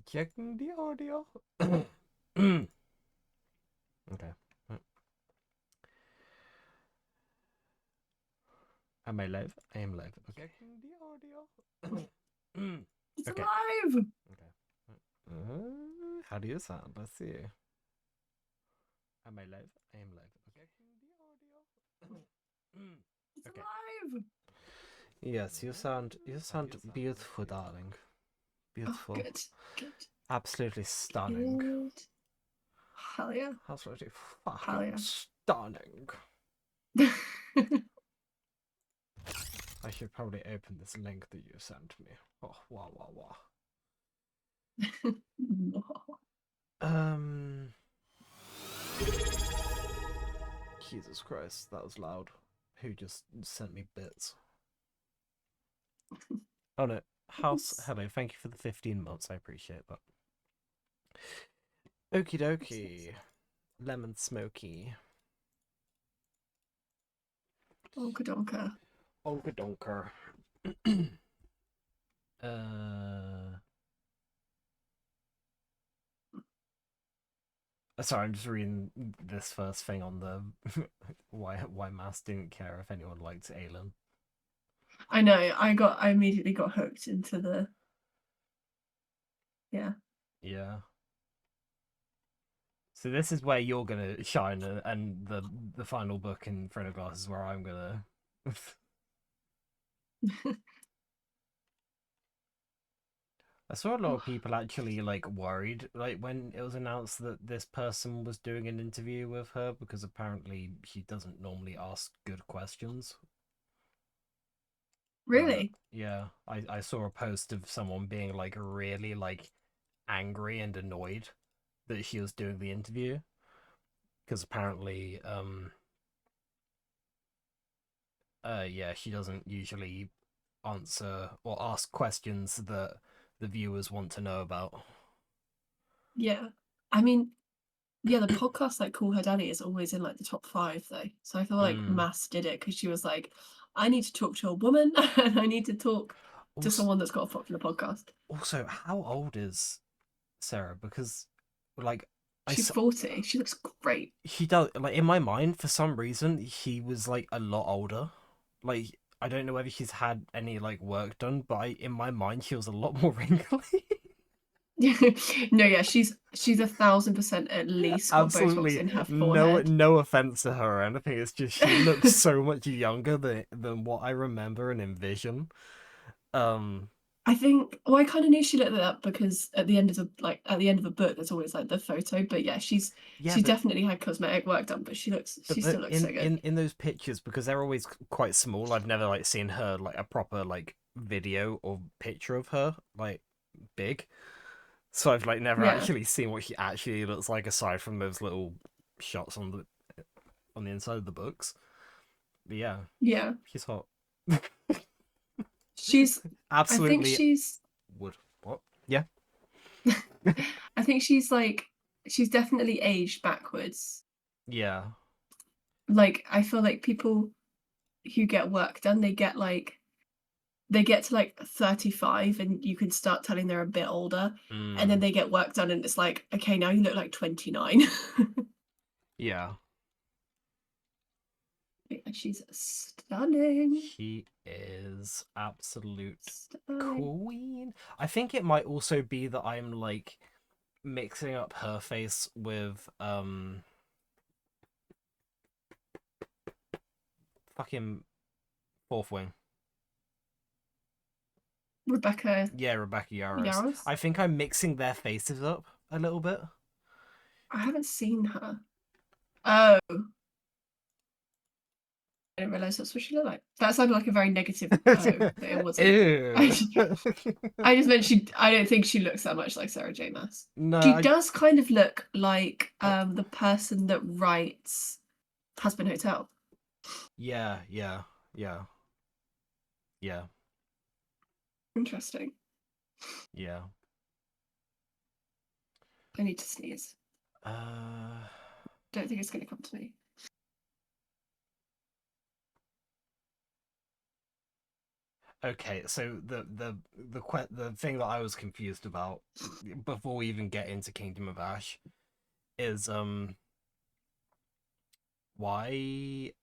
Checking the audio. Okay. Am I live? I am live. Okay. Checking the audio. It's Okay. alive! Okay. How do you sound? Let's see. Am I live? I am live. Okay. Checking the audio. It's Okay. alive! Yes, you sound beautiful, darling. Oh, Beautiful. good. Good. Absolutely stunning. Good. Hell yeah. Absolutely Hell fucking yeah. stunning. I should probably open this link that you sent me. Oh, wow, wow, wow. No. Um, Jesus Christ, that was loud. Who just sent me bits? Oh no, House. Hello, thank you for the 15 months. I appreciate that. Okie dokie, lemon smoky. Donka donka. Olga donker. uh, sorry, I'm just reading this first thing on the why Mass didn't care if anyone liked Aelin. I know, I immediately got hooked into the yeah. Yeah. So this is where you're gonna shine, and the final book in front of glass is where I'm gonna. I saw a lot Oh, of people actually like worried, like when it was announced that this person was doing an interview with her because apparently she doesn't normally ask good questions. really? Yeah, I saw a post of someone being like really like angry and annoyed that she was doing the interview because apparently yeah, she doesn't usually answer or ask questions that the viewers want to know about. Yeah. I mean, yeah, the podcast like Call Her Daddy is always in like the top five though. So I feel like Mm. Mass did it because she was like, I need to talk to a woman and I need to talk to Also, someone that's got a popular podcast. how old is Sarah? Because, like, She's 40. She looks great. he does like in my mind for some reason he was like a lot older. Like, I don't know whether she's had any like work done, but in my mind she was a lot more wrinkly. No, yeah, she's 1,000% at least got Botox Absolutely in her no forehead. offense to her or anything. It's just she looks so much younger than what I remember and envision. Um, I think, well, I kind of knew she looked that up because at the end of the book, there's always like the photo. But yeah, yeah, she's definitely had cosmetic work done, but she but still looks in so good. those pictures because they're always quite small. I've never like seen her like a proper like video or picture of her like big. So I've like never Yeah, actually seen what she actually looks like aside from those little shots on the inside of the books. But yeah, yeah. she's hot. She's, I think Absolutely she's, would. What? Yeah. I think she's like, she's definitely aged backwards. Yeah. Like, I feel like people who get work done, they get to like 35 and you can start telling they're a bit older, and then Mm. they get work done and it's like, okay, now you look like 29. Yeah. Yeah, she's stunning. She is absolute Stunning. queen. I think it might also be that I'm like mixing up her face with fucking Fourth Wing. Rebecca Yeah, Rebecca Yarros. Yarros. I think I'm mixing their faces up a little bit. I haven't seen her. Oh, I didn't realize that's what she looked like. That sounded like a very negative oh, but it wasn't. I Ew. just, I just meant she. I don't think she looks that much like Sarah J. Maas. No, She does kind of look like I the person that writes Husband Hotel. yeah, yeah, yeah, yeah, Interesting. yeah. I need to sneeze. Uh, Don't think it's going to come to me. Okay, so the thing that I was confused about before we even get into Kingdom of Ash is why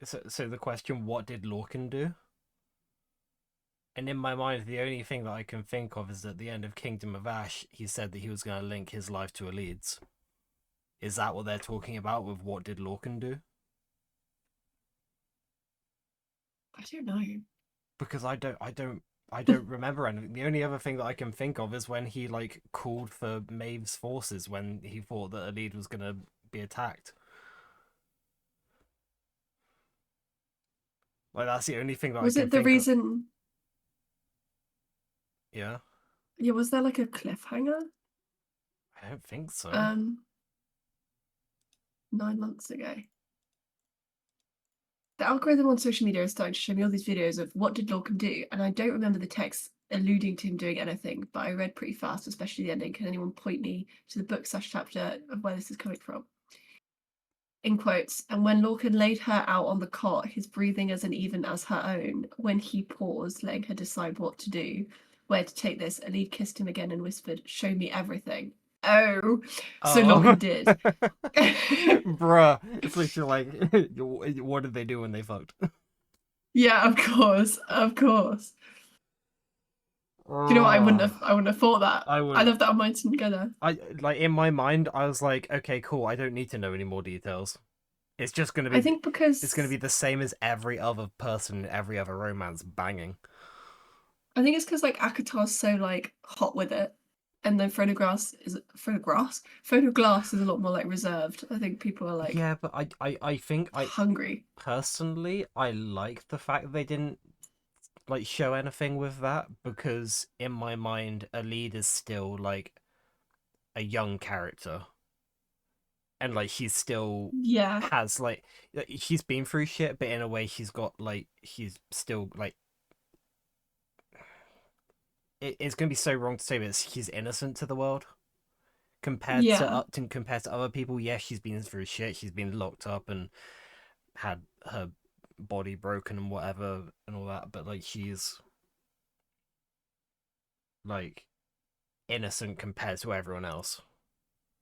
so the question, what did Lorcan do? And in my mind, the only thing that I can think of is at the end of Kingdom of Ash, he said that he was going to link his life to Elid's. Is that what they're talking about with what did Lorcan do? I don't know. Because I don't remember anything. The only other thing that I can think of is when he like called for Maeve's forces when he thought that Elid was gonna be attacked. Like that's the only thing that I Was can it the think of. reason? Yeah, Yeah, was there like a cliffhanger? I don't think so. Um, 9 months ago. The algorithm on social media is starting to show me all these videos of what did Lorcan do, and I don't remember the text alluding to him doing anything, but I read pretty fast, especially the ending. Can anyone point me to the book slash chapter of where this is coming from? In quotes, and when Lorcan laid her out on the cot, his breathing as uneven as her own, when he paused, letting her decide what to do, where to take this, Elide kissed him again and whispered, "Show me everything." Oh, so Oh, Lorcan did. bruh, it's literally like, what did they do when they fucked? Yeah, of course, of course. Do you know what? Oh, I wouldn't have thought that. I I would. love that our minds together. I like in my mind, I was like, okay, cool. I don't need to know any more details. It's just gonna I be, think it's gonna be because the same as every other person in every other romance banging. I think it's because like Akatar's so like hot with it, and then Photoglass is a lot more like reserved. I think people are like Yeah, but I think I hungry. personally I like the fact they didn't like show anything with that because in my mind, a lead is still like a young character and like he's still Yeah, has like he's been through shit, but in a way he's got like he's still like it's gonna be so wrong to say, but he's innocent to the world yeah, compared to other people. Yes, she's been through shit. She's been locked up and had her body broken and whatever and all that, but like she's like innocent compared to everyone else.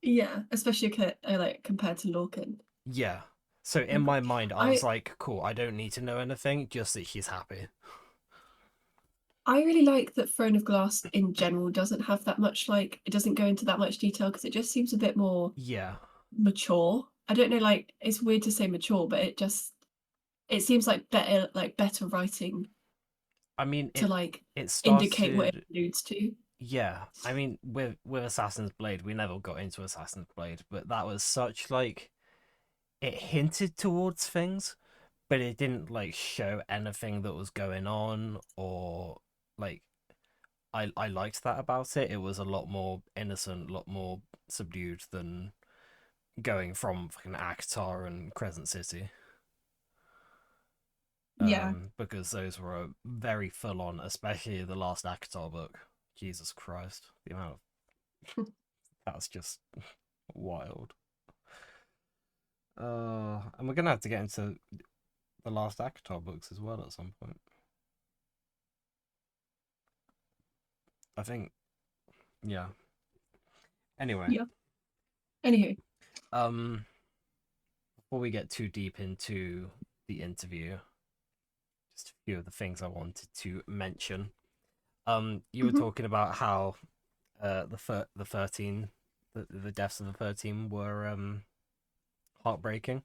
yeah. Especially like compared to Lorcan. Yeah. So Oh in my my god, mind, I was I like, cool. I don't need to know anything, just that she's happy. I really like that Throne of Glass in general doesn't have that much like it doesn't go into that much detail because it just seems a bit more Yeah. mature. I don't know, like it's weird to say mature, but it seems like better writing I mean, to it like it indicate what it started. alludes to. Yeah. I mean, with Assassin's Blade, we never got into Assassin's Blade, but that was such like it hinted towards things, but it didn't like show anything that was going on or like I liked that about it. It was a lot more innocent, a lot more subdued than going from fucking Acotar and Crescent City. Yeah. Because those were very full on, especially the last Acotar book. Jesus Christ, the amount of that's just wild. And we're gonna have to get into the last Acotar books as well at some point. I think, yeah. Anyway, Yeah. Anywho, um, before we get too deep into the interview, just a few of the things I wanted to mention. You were mhm, talking about how the 13 the deaths of the 13 were heartbreaking.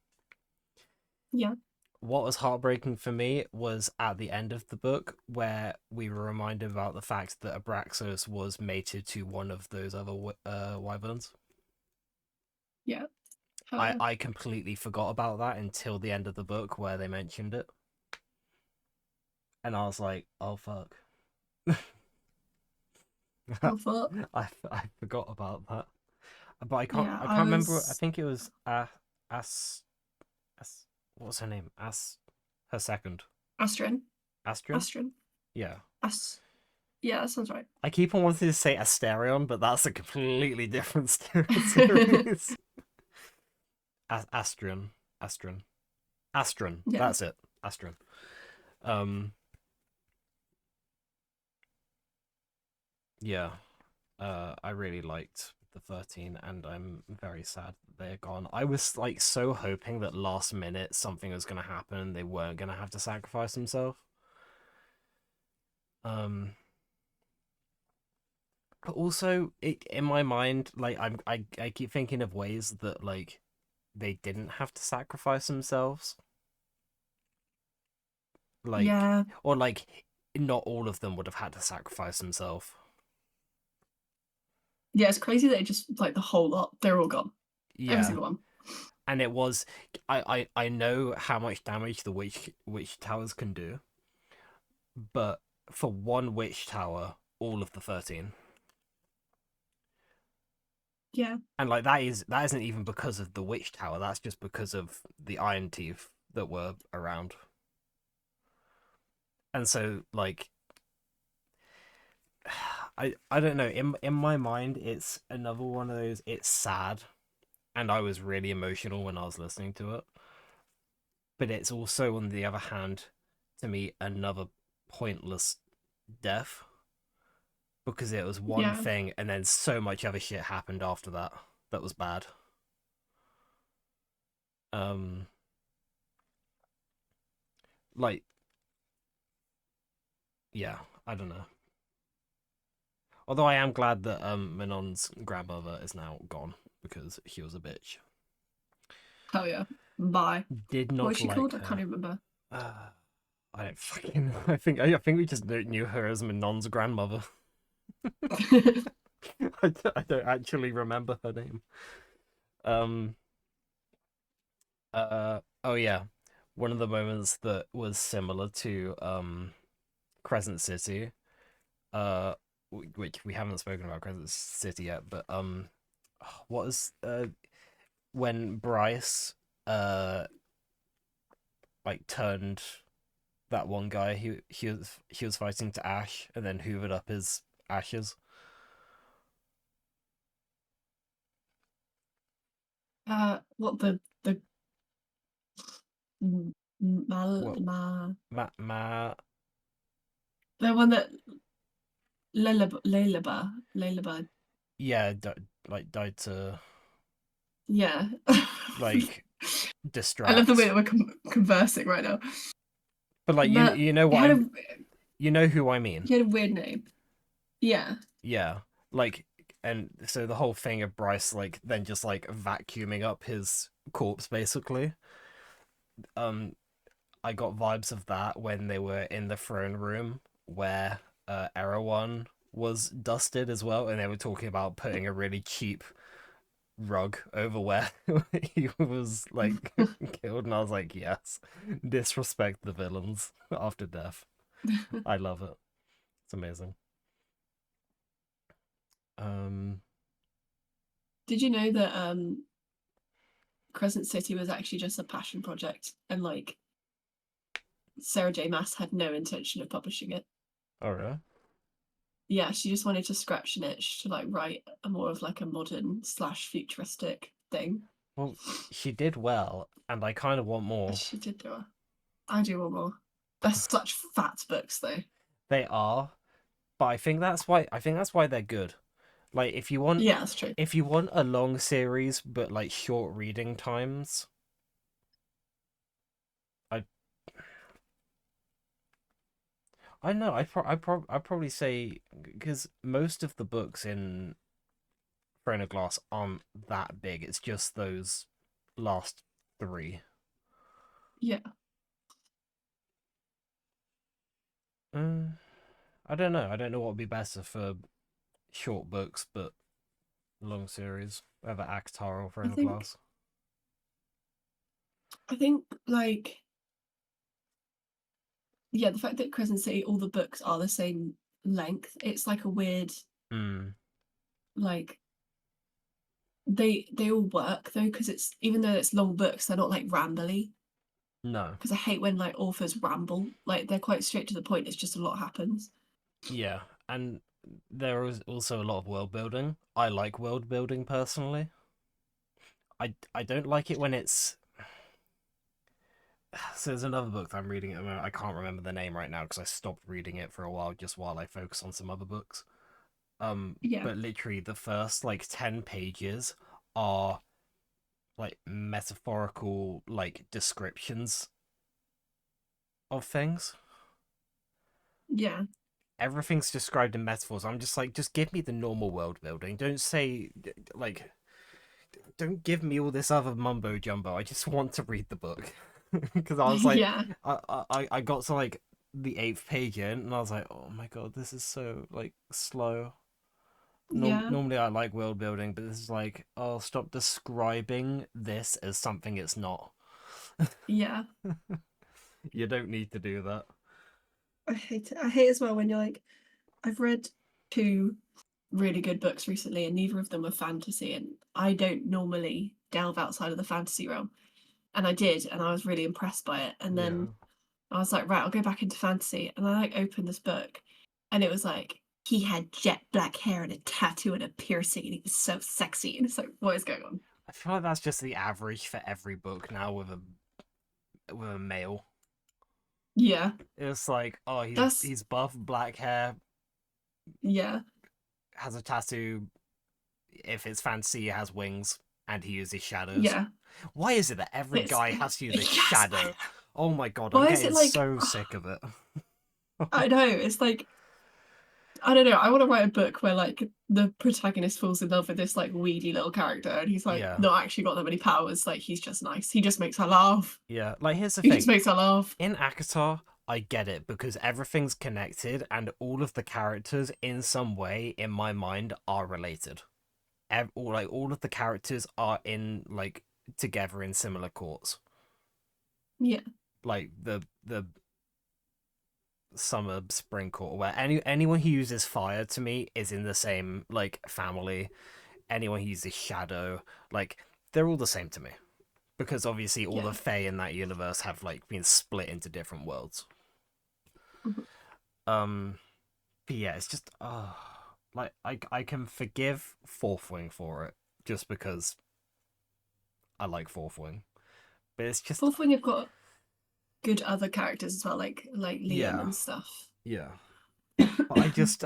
yeah. What was heartbreaking for me was at the end of the book where we were reminded about the fact that Abraxos was mated to one of those other wyverns. Yeah. Hell I yeah. I completely forgot about that until the end of the book where they mentioned it, and I was like, oh fuck. Oh fuck. I forgot about that, but Yeah, I I can't remember. I was think it was As As what's her name? As her second Astrid. Astrid. Astrid. Yeah, As yeah, that sounds right. I keep on wanting to say Asterion, but that's a completely different series. Astrion, Astron. Yeah. That's it. Astron. Um, Yeah. I really liked the 13, and I'm very sad that they're gone. I was like so hoping that last minute something was gonna happen and they weren't gonna have to sacrifice themselves. Um, but also in my mind, like I keep thinking of ways that like they didn't have to sacrifice themselves, like Yeah, or like not all of them would have had to sacrifice themselves. yeah, it's crazy that it just like the whole lot, they're all gone, every Yeah, single one. and it was I know how much damage the witch towers can do, but for one witch tower, all of the 13. Yeah, And like that isn't even because of the witch tower, that's just because of the iron teeth that were around. And so like I don't know, in my mind it's another one of those, it's sad, and I was really emotional when I was listening to it. But it's also on the other hand, to me, another pointless death, because it was one yeah. thing and then so much other shit happened after that that was bad. Um, like yeah, I don't know. Although I am glad that Minon's grandmother is now gone because she was a bitch. Hell yeah. Bye. Did What was not she like called? I can't her. even remember. Uh, I don't fucking know. I think we just knew her as Minon's grandmother. I don't actually remember her name. Um. Oh yeah, one of the moments that was similar to Crescent City. Uh, which we haven't spoken about Crescent City yet, but what was when Bryce like turned that one guy he was fighting to ash and then hoovered up his ashes. What the mal Well, ma Ma the one that Lalaba. yeah, like died to Yeah. like I love the way distract. that we're conversing right now. But like But you know it what had I'm a you know who I mean. he had a weird name. Yeah. Yeah. Like and so the whole thing of Bryce like then just like vacuuming up his corpse basically. Um I got vibes of that when they were in the throne room where Erewhon was dusted as well, and they were talking about putting a really cheap rug over where he was like killed, and I was like, yes, disrespect the villains after death. I love it. It's amazing. Um, Did you know that Crescent City was actually just a passion project and like Sarah J. Maas had no intention of publishing it? all right. Yeah, she just wanted to scratch an itch to like write a more of like a modern slash futuristic thing. Well, she did well, and I kind of want more. She did do it. I do want more. They're such fat books though. They are, but I think that's why they're good. Like Yeah, that's true. if you want a long series but like short reading times, I I don't know. I'd probably say because most of the books in Throne of Glass aren't that big. It's just those last three. Yeah, Mm, I don't know. I don't know what would be better for short books but long series, whether Acotar or I Throne of think Glass. I think like yeah, the fact that Crescent City all the books are the same length, it's like a weird Hmm. like they all work though because it's even though it's long books, they're not like rambly. No. Because I hate when like authors ramble. Like they're quite straight to the point. It's just a lot happens. Yeah, and there is also a lot of world building. I like world building personally. I don't like it when it's so there's another book that I'm reading at the moment. I can't remember the name right now because I stopped reading it for a while just while I focus on some other books. Yeah. But literally the first like 10 pages are like metaphorical like descriptions of things. Yeah. Everything's described in metaphors. I'm just like, just give me the normal world building. Don't say like, don't give me all this other mumbo jumbo. I just want to read the book. Because I was like, Yeah. I got to like the eighth page in, and I was like, oh my god, this is so like slow. Yeah. Normally I like world building, but this is like, oh, stop describing this as something it's not. Yeah. You don't need to do that. I hate it. I hate as well when you're like, I've read two really good books recently, and neither of them were fantasy, and I don't normally delve outside of the fantasy realm. And I did, and I was really impressed by it. And Yeah. then I was like, right, I'll go back into fantasy. And I like opened this book, and it was like he had jet black hair and a tattoo and a piercing, and he was so sexy. And it's like, what is going on? I feel like that's just the average for every book now with a male. Yeah, It's like, oh, that's he's buff, black hair, yeah, has a tattoo. If it's fancy, he has wings, and he uses shadows. yeah. Why is it that every It's guy has to use a yes, I shadow? know. Oh my god, I'm Why is getting it like? so sick of it. I know. It's like I don't know. I want to write a book where like the protagonist falls in love with this like weedy little character, and he's like Yeah, not actually got that many powers. Like he's just nice. He just makes her laugh. yeah. Like, here's the He just thing. makes her laugh. In Acotar, I get it because everything's connected and all of the characters in some way in my mind are related. All of the characters are in like together in similar courts. Yeah, Like the summer spring court where anyone who uses fire to me is in the same like family. Anyone who uses shadow, like they're all the same to me. Because obviously all the yeah. Fae in that universe have like been split into different worlds. Mhm. Um But yeah, it's just like I can forgive Fourth Wing for it just because I like Fourth Wing. But it's just Fourth Wing have got good other characters as well, like Liam yeah, and stuff. yeah. But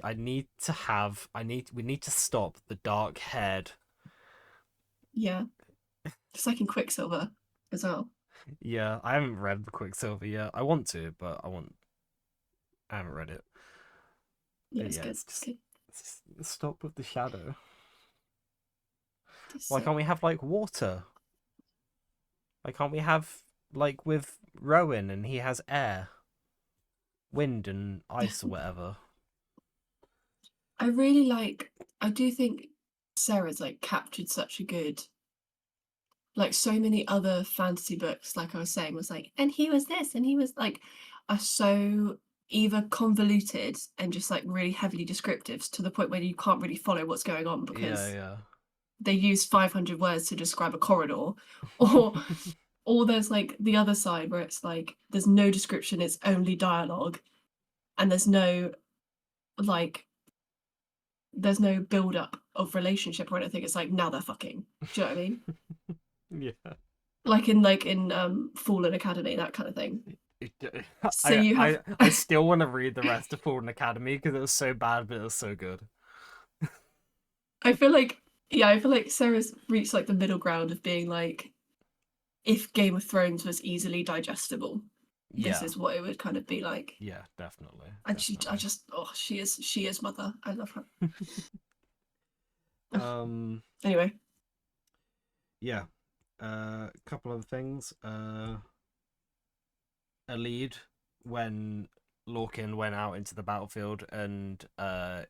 I need to have we need to stop the dark haired. Yeah, just like in Quicksilver as well. Yeah, I haven't read the Quicksilver yet. I want to, but I haven't read it. Yeah, But it's yeah, good. It's good. it's just stop with the shadow. Just Why can't we have like water? Why can't we have like with Rowan and he has air, wind and ice or whatever? I really like. I do think Sarah's like captured such a good like so many other fantasy books, like I was saying, was like, and he was this, and he was like, are so either convoluted and just like really heavily descriptive to the point where you can't really follow what's going on Yeah, because yeah. they use 500 words to describe a corridor, or or there's like the other side where it's like there's no description, it's only dialogue, and like there's no build up of relationship or anything. It's like now they're fucking. Do you know what I mean? Yeah. Like in Fallen Academy, that kind of thing. So I you have I I still want to read the rest of Fallen Academy because it was so bad, but it was so good. I feel like yeah, I feel like Sarah's reached like the middle ground of being like if Game of Thrones was easily digestible, this Yeah, is what it would kind of be like. yeah, definitely, And I definitely. just oh she is mother. I love her. um, Anyway, yeah. A couple of things. A lead when Lorcan went out into the battlefield and oh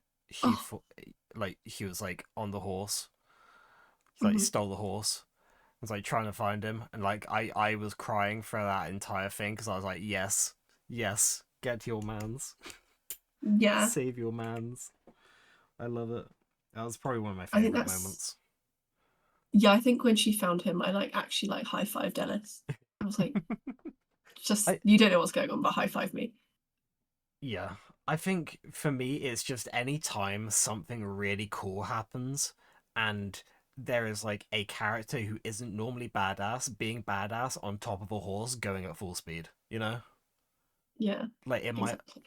like she was like on the horse, like mhm. stole the horse. I was like trying to find him, and like I was crying for that entire thing because I was like, yes, yes, get your man's, Yeah, save your man's. I love it. That was probably one of my I think favorite that's moments. yeah. I think when she found him, I like actually like high fived Ellis. I was like, just I you don't know what's going on, but high five me. Yeah, I think for me it's just any time something really cool happens and there is like a character who isn't normally badass being badass on top of a horse going at full speed, you know? Yeah, Like in my exactly.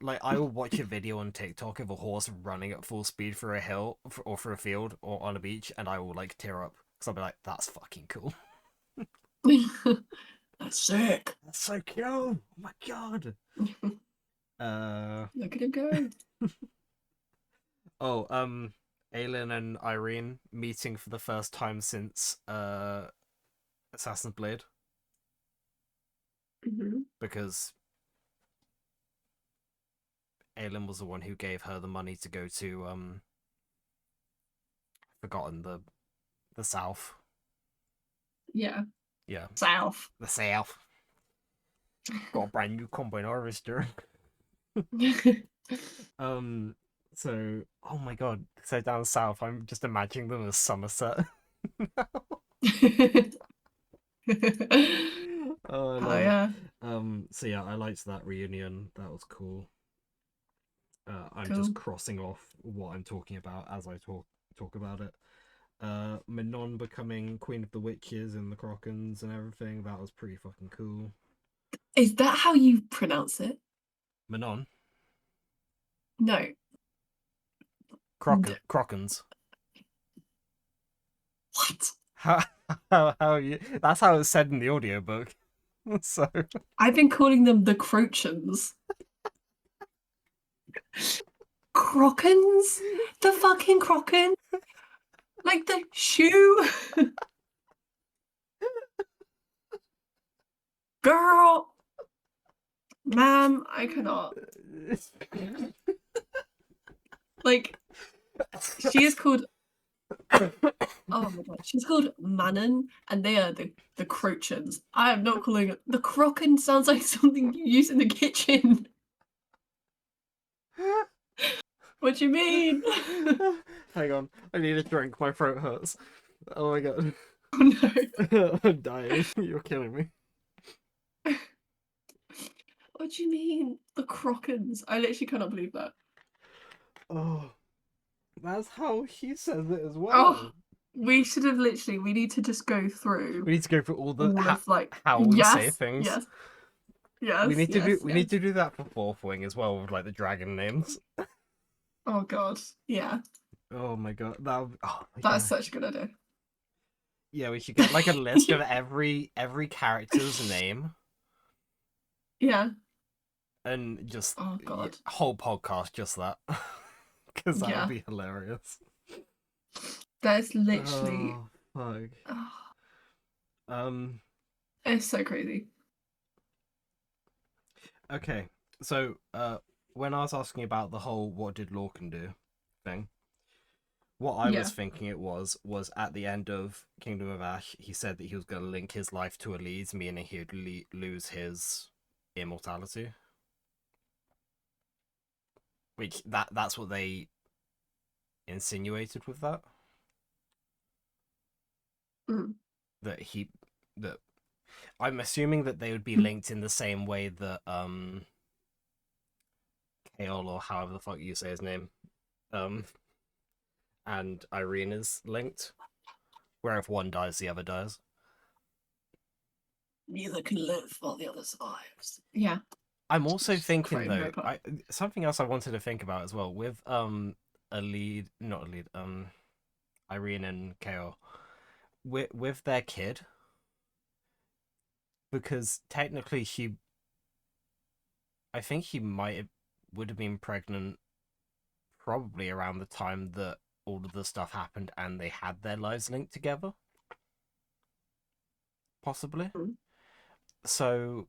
like I will watch a video on TikTok of a horse running at full speed through a hill or through a field or on a beach, and I will like tear up because I'll be like, "That's fucking cool. That's sick. That's so cool. Oh my god." Uh Look at him go. oh, Aelin and Irene meeting for the first time since Assassin's Blade Hmm. because Aelin was the one who gave her the money to go to forgotten the south. Yeah, Yeah, South. the south. Got a brand new combine harvester. Um, so oh my god, so down south, I'm just imagining them as Somerset. Oh, I Oh love it. yeah, So yeah, I liked that reunion. That was cool. I'm just cool. crossing off what I'm talking about as I talk about it. Manon becoming Queen of the Witches and the Crocans and everything. That was pretty fucking cool. Is that how you pronounce it? Manon, No. Crocans. What? How how you? That's how it's said in the audiobook. So I've been calling them the Crochans. Crocans? The fucking Crocan? Like the shoe? Girl, ma'am, I cannot. Like, she is called, oh my god, she's called Manon, and they are the Crochans. I am not calling it. The Crocan sounds like something you use in the kitchen. What do you mean? Hang on, I need a drink. My throat hurts. Oh my god, Oh no. I'm dying. You're killing me. What do you mean? The Crocans. I literally cannot believe that. Oh, that's how he says it as Oh, well. we need to just go through We need to go through all the all of like, how we say yes, things. yes, yes, yes, We need yes. to do that for Fourth Wing as well with like the dragon names. Oh god. Yeah. Oh my god, oh my That's god. such a good idea. Yeah, we should get like a list of every character's name Yeah. and just Oh god. whole podcast just that because that would Yeah. be hilarious. That's literally, Oh fuck. oh, Um. it's so crazy. Okay. So when I was asking about the whole "what did Lorcan do" thing, what I was Yeah. thinking it was at the end of Kingdom of Ash, he said that he was going to link his life to Elise, meaning he would lose his immortality. Which that's what they insinuated with that. Mm. That he that I'm assuming that they would be linked in the same way that Kaol or however the fuck you say his name um and Irene is linked. Where if one dies, the other dies. Neither can live while the other survives. Yeah. I'm also Just thinking quoting though, Harry Potter. I something else I wanted to think about as well with a lead, not a lead, Irene and Kaol with their kid because technically I think he might have would have been pregnant probably around the time that all of the stuff happened and they had their lives linked together, possibly. Mm. So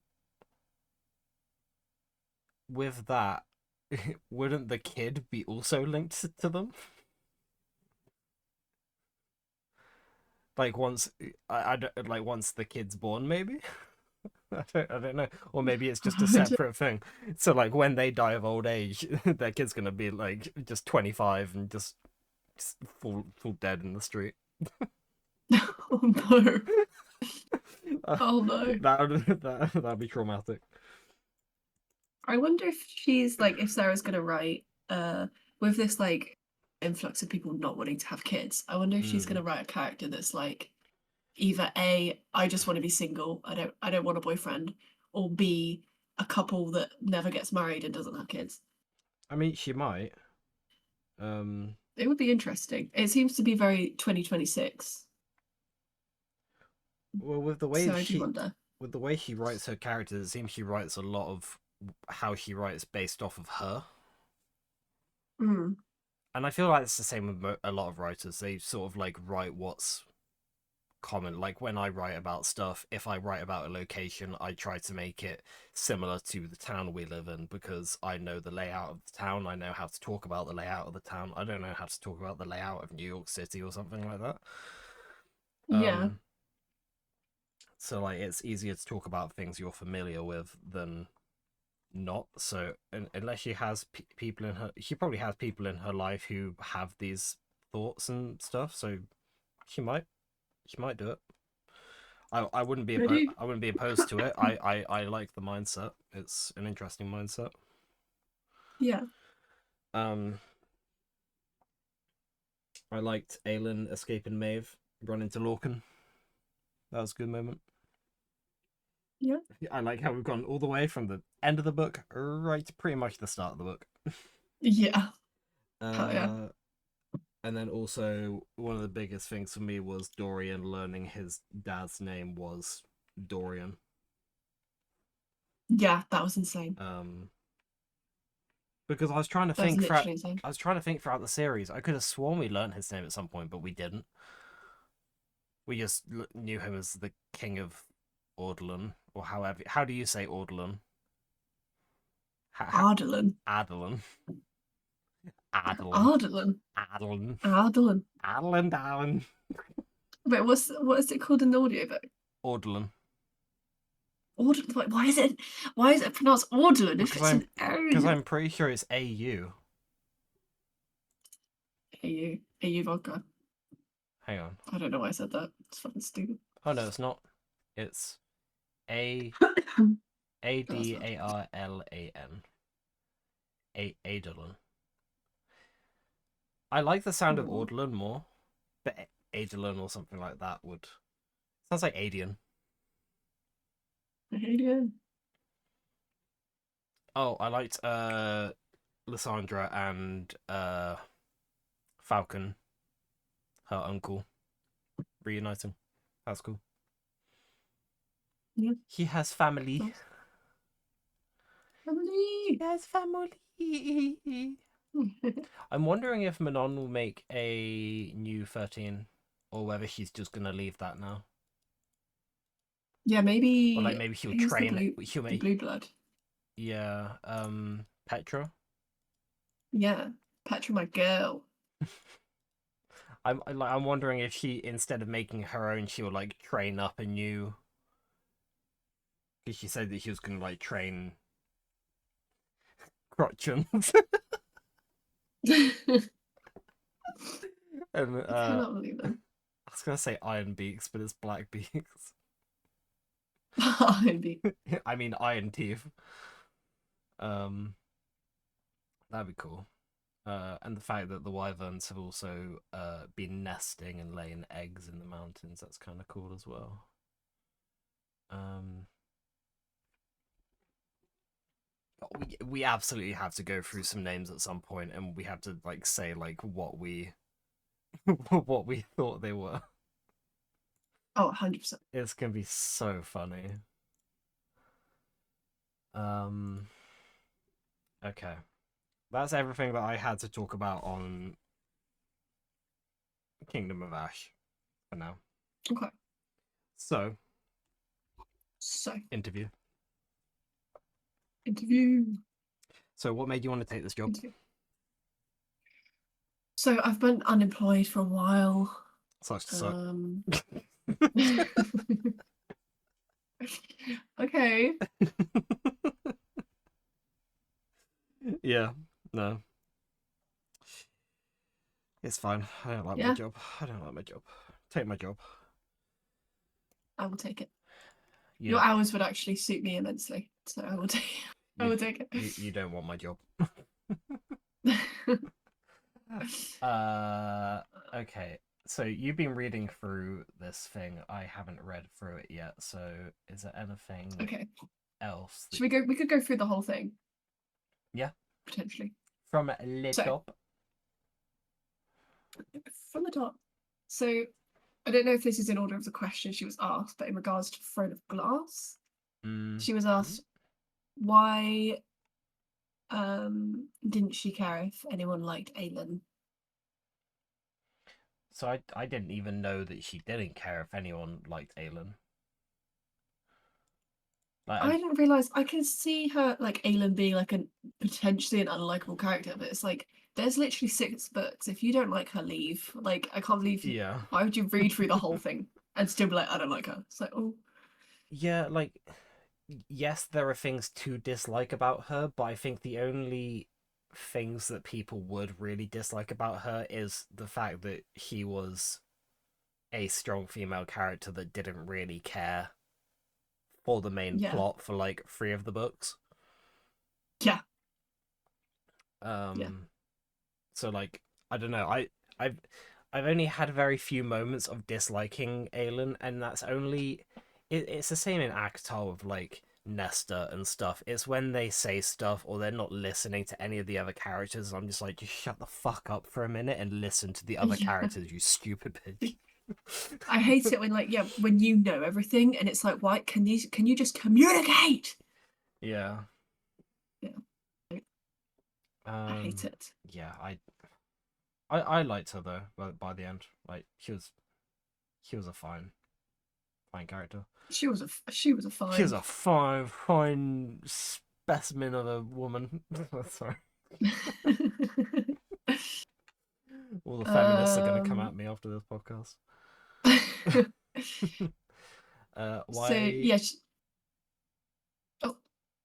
with that, wouldn't the kid be also linked to them? Like once I don't like once the kid's born, maybe. I don't know, or maybe it's just a separate thing. So like when they die of old age, their kid's gonna be like just 25 and just full dead in the street. Oh no. Uh, Oh no. that'd be traumatic. I wonder if she's like, if Sarah's gonna write, with this like influx of people not wanting to have kids, I wonder if she's Mm. gonna write a character that's like either A, I just want to be single, I don't want a boyfriend, or B, a couple that never gets married and doesn't have kids. I mean, she might. Um, It would be interesting. It seems to be very 2026. well, with the So way I do wonder. she writes her characters, it seems she writes a lot of how she writes based off of her. Mm. And I feel like it's the same with a lot of writers. They sort of like write what's common. Like when I write about stuff, if I write about a location, I try to make it similar to the town we live in because I know the layout of the town. I know how to talk about the layout of the town. I don't know how to talk about the layout of New York City or something like that. Yeah. Um, so like it's easier to talk about things you're familiar with than not. So unless she has people in her, she probably has people in her life who have these thoughts and stuff. So she might, she might do it. I wouldn't be I do. I wouldn't be opposed to it. I like the mindset. It's an interesting mindset. Yeah. Um, I liked Aelin escaping Maeve, run into Lorcan. That was a good moment. Yeah. I like how we've gone all the way from the end of the book right to pretty much the start of the book. Yeah. Hell yeah. Uh, and then also one of the biggest things for me was Dorian learning his dad's name was Dorian. Yeah, that was insane. Um, because I was trying to That was think throughout literally insane. the series. I could have sworn we learned his name at some point, but we didn't. We just knew him as the King of Ordelan, or however. How do you say Ordelan? Ardalan. Adelan. Adelan. Ardalan. Adelan. Ardalan. Adelan Down. Wait, what is it called in the audiobook? Ordelan. Why is it pronounced Audlan if Because it's an O? I'm pretty sure it's AU. AU vodka. Hang on. I don't know why I said that. It's fucking stupid. Oh no, it's not. It's A A No, it's D not. A R L A N. Adelan. I like the sound of Oh, Ordelan more, but Adelan or something like that would sounds like Adian. I hate it. Oh, I liked Lysandra and Falcon, her uncle, reuniting. That's cool. Yeah. He has family. Nice. Emily. He has family. I'm wondering if Manon will make a new 13 or whether she's just gonna leave that now. Yeah, Or like maybe maybe she'll who's train she'll the make blue blood? yeah, Petra. Yeah, Petra, my girl. I'm wondering if she instead of making her own, she will like train up a new because she said that she was gonna like train Crotchens I and cannot believe them. I was gonna say Iron Beaks, but it's Black Beaks. Maybe. I mean Iron Teeth. Um, that'd be cool. And the fact that the wyverns have also been nesting and laying eggs in the mountains, that's kind of cool as well. Um, we absolutely have to go through some names at some point, and we have to like say like what we what we thought they were. Oh, 100%. It's gonna be so funny. Um, okay, that's everything that I had to talk about on Kingdom of Ash for now. Okay. So, So, interview. interview. So, what made you want to take this job? Interview. So, I've been unemployed for a while. Sucks to suck. Um, okay. Yeah, no, it's fine. I don't like my Yeah, job. I don't like my job. Take my job. I will take it. You Your don't. hours would actually suit me immensely. So, I will take I You will take you don't want my job. it. Uh, okay. So you've been reading through this thing. I haven't read through it yet. So is there anything Okay. else that... Should we go? We could go through the whole thing Yeah, potentially. from the So top. from the top. So I don't know if this is in order of the question she was asked, but in regards to Throne of Glass, Mm. she was asked why didn't she care if anyone liked Aelin? So I didn't even know that she didn't care if anyone liked Aelin. Like I didn't realize I can see her like Aelin being like a potentially an unlikable character, but it's like there's literally 6 books. If you don't like her, leave. Like I can't believe you. yeah, Why would you read through the whole thing and still be like, I don't like her? It's like, oh yeah, like yes, there are things to dislike about her, but I think the only things that people would really dislike about her is the fact that she was a strong female character that didn't really care for the main yeah, plot for like 3 of the books. yeah, yeah, Um, so like I don't know, I've I've only had very few moments of disliking Aelin, and that's only it's the same in Acotar with like Nesta and stuff. It's when they say stuff or they're not listening to any of the other characters. I'm just like, just shut the fuck up for a minute and listen to the other yeah. characters, you stupid bitch. I hate it when like yeah, when you know everything and it's like, why can you just communicate? Yeah. Yeah, I hate Um. it. Yeah. I liked her though. By the end, like she was a fine character. She was a She was fine. a fine specimen of a woman. Sorry. All the feminists are going to come um at me after this podcast. so Why? yeah, oh,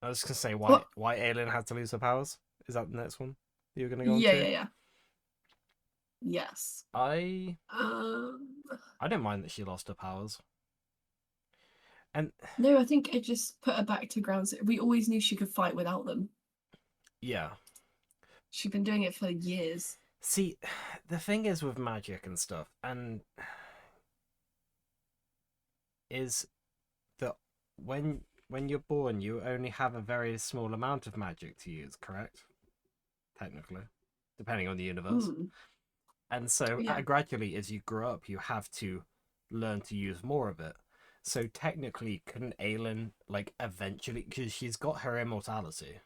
I was just gonna say what? why Aelin had to lose her powers. Is that the next one you're gonna go on Yeah, to? yeah, yeah. Yes. I Um, I don't mind that she lost her powers, and no, I think it just put her back to ground. We always knew she could fight without them. yeah. She'd been doing it for years. See, the thing is with magic and stuff, and is that when you're born, you only have a very small amount of magic to use. Correct? Technically, depending on the universe. Mm, And so yeah. gradually, as you grow up, you have to learn to use more of it. So technically, couldn't Aelin like eventually, because she's got her immortality,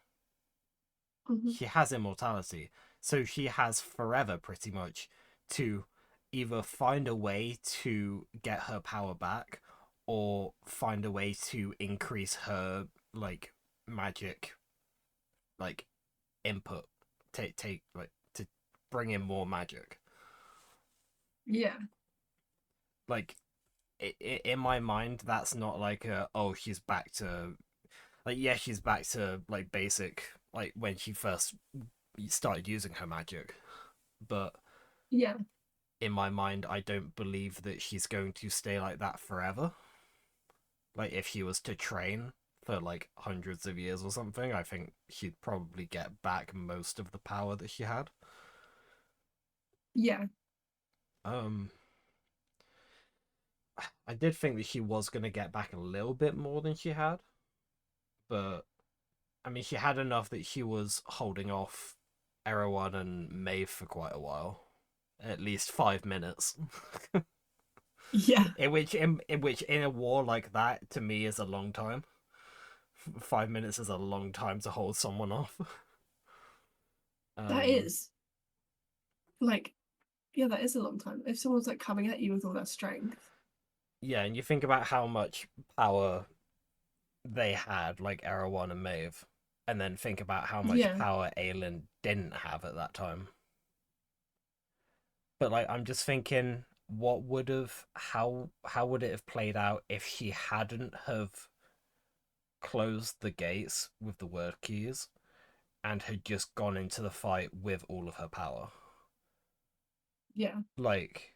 Hmm. she has immortality, so she has forever pretty much to either find a way to get her power back or find a way to increase her like magic like input, take like to bring in more magic. Yeah. Like in my mind, that's not like a oh she's back to like yeah she's back to like basic like when she first started using her magic, but Yeah. in my mind, I don't believe that she's going to stay like that forever. Like if she was to train for like hundreds of years or something, I think she'd probably get back most of the power that she had. Yeah. Um, I did think that she was going to get back a little bit more than she had, but I mean, she had enough that she was holding off Erewhon and Maeve for quite a while, at least 5 minutes. Yeah. In which in a war like that to me is a long time. 5 minutes is a long time to hold someone off. That Um, is like, yeah, that is a long time. If someone's like coming at you with all their strength. yeah, and you think about how much power they had, like Erewhon and Maeve, and then think about how much Yeah. power Aelin didn't have at that time. But like, I'm just thinking, what would have how would it have played out if she hadn't have closed the gates with the word keys and had just gone into the fight with all of her power? Yeah. Like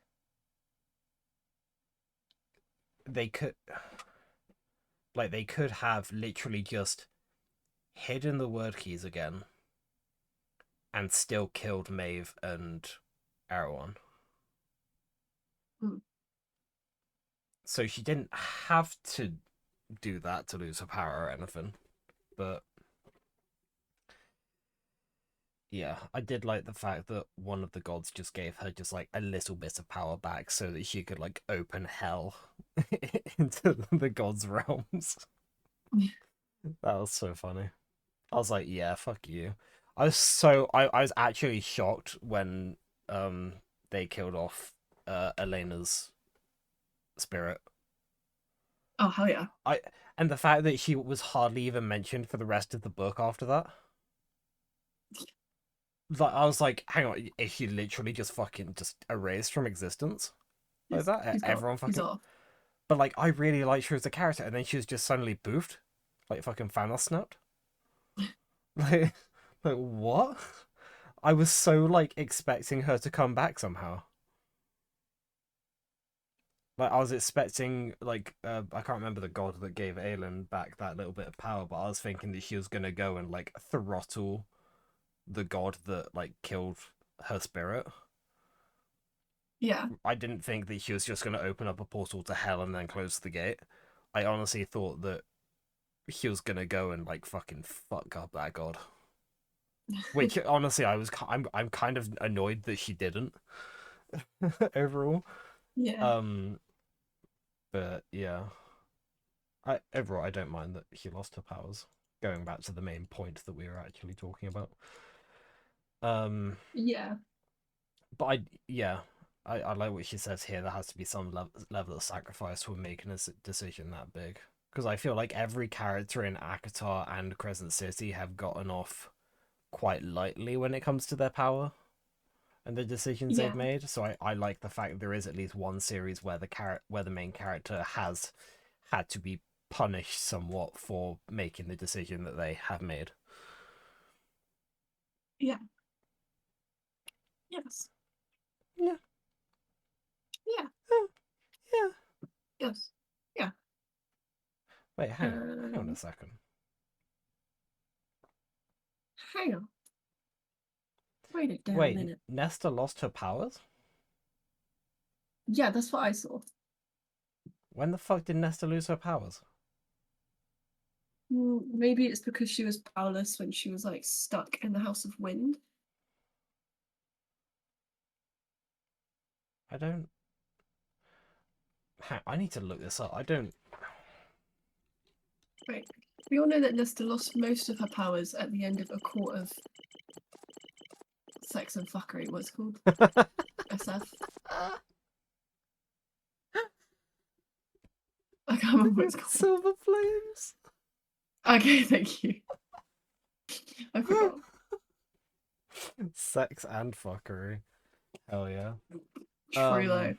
they could they could have literally just hidden the word keys again and still killed Maeve and Erewhon. Mm. So she didn't have to do that to lose her power or anything. But yeah, I did like the fact that one of the gods just gave her just like a little bit of power back so that she could like open hell into the gods' realms. That was so funny. I was like, yeah, fuck you. I was actually shocked when um they killed off Elena's spirit. Oh hell yeah. I and the fact that she was hardly even mentioned for the rest of the book after that. Like I was like, hang on, is she literally just fucking just erased from existence like She's, that? Everyone she's fucking. off. But like, I really liked her as a character, and then she was just suddenly boofed, like fucking Thanos snapped. Like, like what? I was so like expecting her to come back somehow. Like I was expecting like I can't remember the god that gave Aelin back that little bit of power, but I was thinking that she was gonna go and like throttle the god that like killed her spirit. Yeah. I didn't think that she was just gonna open up a portal to hell and then close the gate. I honestly thought that she was gonna go and like fucking fuck up that god. Which honestly, I'm kind of annoyed that she didn't overall. Yeah. Um, but yeah, I overall I don't mind that she lost her powers. Going back to the main point that we were actually talking about. Um, Yeah. but I yeah, I like what she says here. There has to be some level of sacrifice when making a decision that big. Because I feel like every character in Akatar and Crescent City have gotten off quite lightly when it comes to their power and the decisions they've Yeah. made. So I like the fact that there is at least one series where the main character has had to be punished somewhat for making the decision that they have made. Yeah. Yes. Yeah, Yeah. yeah, yeah. Yes. Yeah. Wait, hang on a Um, second. hang on. Wait a damn Wait, minute. Nesta lost her powers? Yeah, that's what I saw. When the fuck did Nesta lose her powers? Maybe it's because she was powerless when she was like stuck in the House of Wind. I don't. I need to look this up. I don't. Right. We all know that Nesta lost most of her powers at the end of A Court of Sex and Fuckery. What's it called? SF. I can't remember what it's called. Silver Flames. Okay, thank you. I forgot. Sex and fuckery. Hell yeah. True though.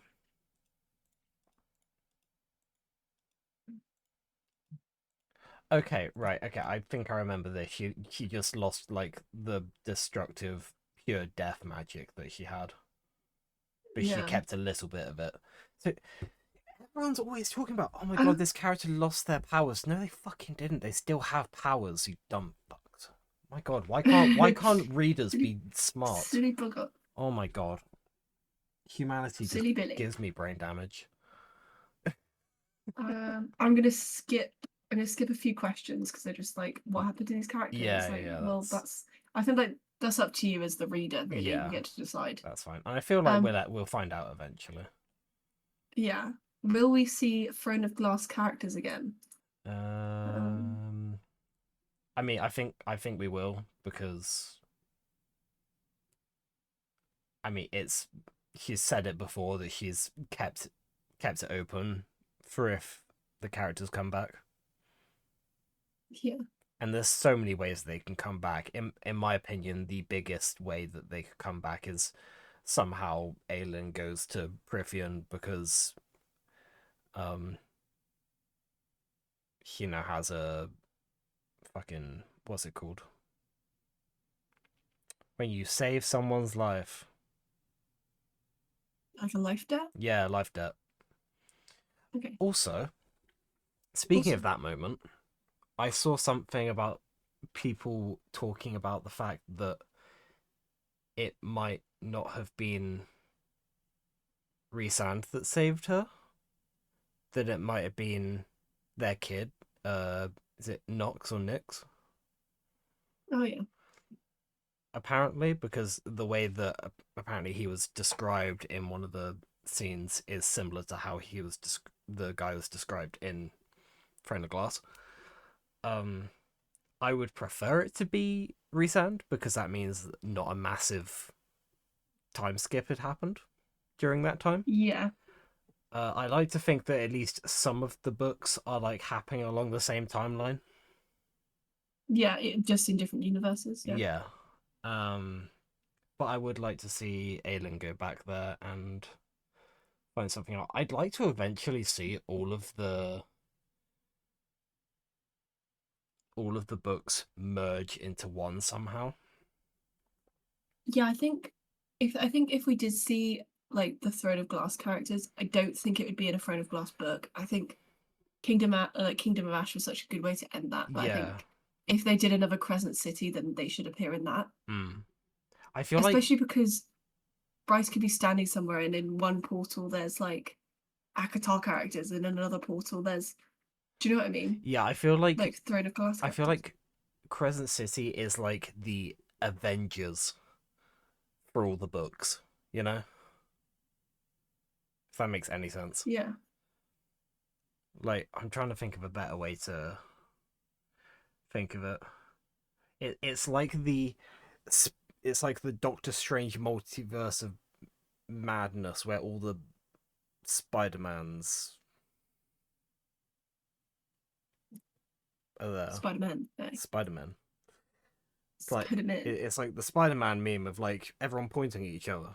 Okay, right. Okay, I think I remember this. She just lost like the destructive pure death magic that she had, but she Yeah. kept a little bit of it. So everyone's always talking about, oh my god, And this character lost their powers. No, they fucking didn't. They still have powers. You dumb fucks. My god, why can't readers silly, be smart? silly bugger. Oh my god, humanity just Silly Billy. gives me brain damage. I'm gonna skip. I'm gonna skip a few questions because they're just like, what happened to these characters? Yeah, Like, yeah, well, that's. I think like that's up to you as the reader. Really, you yeah. get to decide. That's fine. And I feel like Um, we'll find out eventually. yeah. Will we see Throne of Glass characters again? Um, Um, I mean, I think we will because I mean it's she's said it before that she's kept it open for if the characters come back. yeah, And there's so many ways they can come back. In my opinion, the biggest way that they could come back is somehow Aelin goes to Prithian because um she now has a fucking what's it called? When you save someone's life. like a life debt. Yeah, life debt. Okay. Also, speaking Also, of that moment, I saw something about people talking about the fact that it might not have been Rhysand that saved her, that it might have been their kid. Is it Nox or Nix? Oh yeah. apparently, because the way that apparently he was described in one of the scenes is similar to how the guy was described in Frame of Glass. Um, I would prefer it to be Resand because that means not a massive time skip had happened during that time. Yeah. I like to think that at least some of the books are like happening along the same timeline. Yeah, just in different universes. Yeah. Yeah. Um, but I would like to see Aelin go back there and find something out. I'd like to eventually see all of the books merge into one somehow. Yeah, I think if we did see like the Throne of Glass characters, I don't think it would be in a Throne of Glass book. I think Kingdom of Ash was such a good way to end that. But I Yeah. think if they did another Crescent City, then they should appear in that. Hmm. I feel like Especially because Bryce could be standing somewhere and in one portal there's like Acotar characters and in another portal there's, do you know what I mean? yeah, Like Throne of Glass I feel characters. like Crescent City is like the Avengers for all the books, you know? If that makes any sense. Yeah. Like I'm trying to think of a better way to think of it. It's like it's like the Doctor Strange multiverse of madness where all the Spider-Mans are there. Spider-Man. Spider-Man. It's like Spider-Man. it's like the Spider-Man meme of like everyone pointing at each other.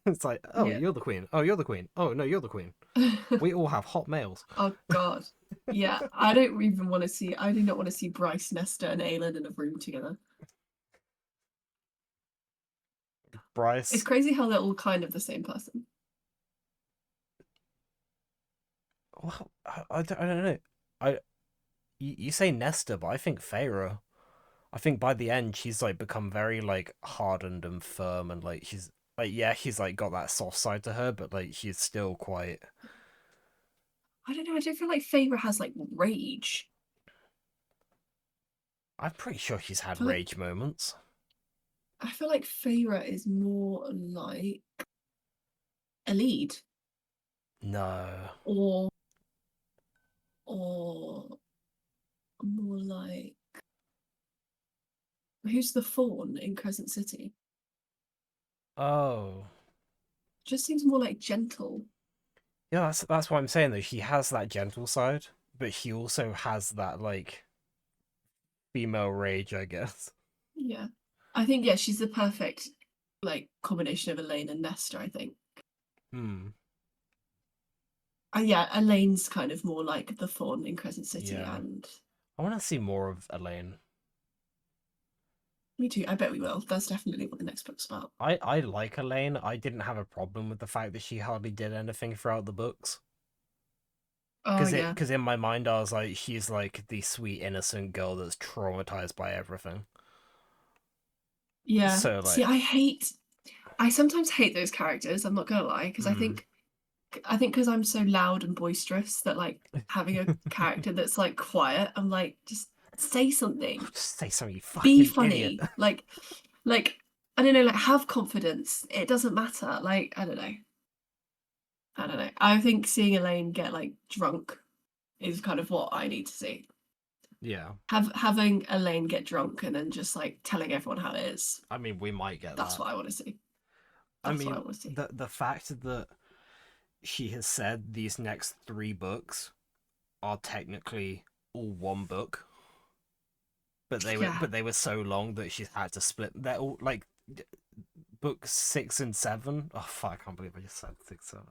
It's like, oh, Yeah. you're the queen. Oh, you're the queen. Oh no, you're the queen. We all have hot males. Oh God. Yeah. I do not want to see Bryce, Nesta, and Aelin in a room together. It's Bryce. crazy how they're all kind of the same person. Well, I don't know. I you say Nesta, but I think Feyre. I think by the end she's like become very like hardened and firm and like she's like yeah she's like got that soft side to her but like she's still quite. I don't know. I don't feel like Feyre has like rage. I'm pretty sure she's I had feel like rage moments. Feyre is more like a lead No. or or more like who's the fawn in Crescent City? Oh. Just seems more like gentle. Yeah, that's what I'm saying though. She has that gentle side, but she also has that like female rage, I guess. Yeah. I think yeah, she's the perfect like combination of Elaine and Nesta, I think. Hmm. Yeah, Elaine's kind of more like the fawn in Crescent City, Yeah. and I want to see more of Elaine. me too. I bet we will. That's definitely what the next book's about. I like Elaine. I didn't have a problem with the fact that she hardly did anything throughout the books. Oh yeah. Because in my mind I was like she's like the sweet innocent girl that's traumatized by everything. Yeah. So See, like I sometimes hate those characters, I'm not gonna lie, because mm, I think because I'm so loud and boisterous that like having a character that's like quiet, I'm like, just say something. just say something, you Be fucking idiot. funny. Like I don't know, like have confidence. It doesn't matter. Like, I don't know. I don't know. I think seeing Elaine get like drunk is kind of what I need to see. Yeah. Having Elaine get drunk and then just like telling everyone how it is. I mean we might get That's that. what I want to see. I That's what I mean want to see. the fact that she has said these next three books are technically all one book, Yeah. but they were so long that she's had to split. They're all like books 6 and 7. Oh fuck! I can't believe I just said 6, 7.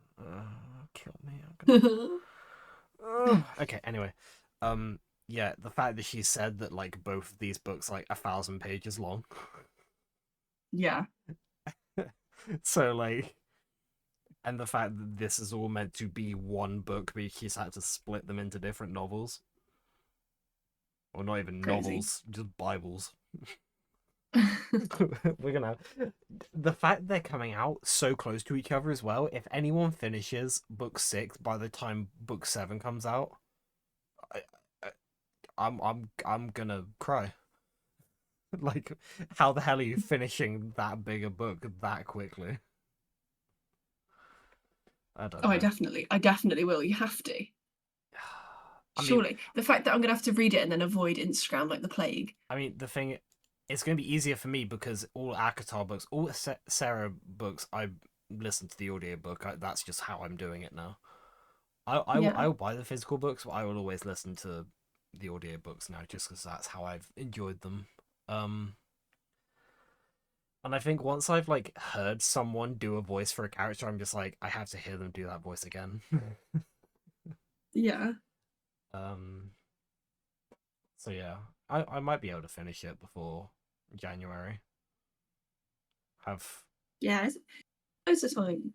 Kill me! I'm gonna. Okay. Anyway, yeah, the fact that she said that like both of these books like 1,000 pages long, Yeah. so like, and the fact that this is all meant to be one book, but she's had to split them into different novels, or not even Crazy. novels, just Bibles. We're gonna the fact they're coming out so close to each other as well. If anyone finishes book 6 by the time book 7 comes out, I, I'm gonna cry. Like, how the hell are you finishing that big a book that quickly? I don't Oh, know. I definitely will. You have to. I mean, Surely. The fact that I'm gonna have to read it and then avoid Instagram like the plague. the thing, it's going to be easier for me because all Acotar books, all Sarah books, I listen to the audiobook. That's just how I'm doing it now. Yeah. I will buy the physical books, but I will always listen to the audiobooks now just because that's how I've enjoyed them. Um, and I think once I've like heard someone do a voice for a character, I'm just like, I have to hear them do that voice again. Yeah. um, so yeah, I might be able to finish it before January. Have Yeah. It's just fine.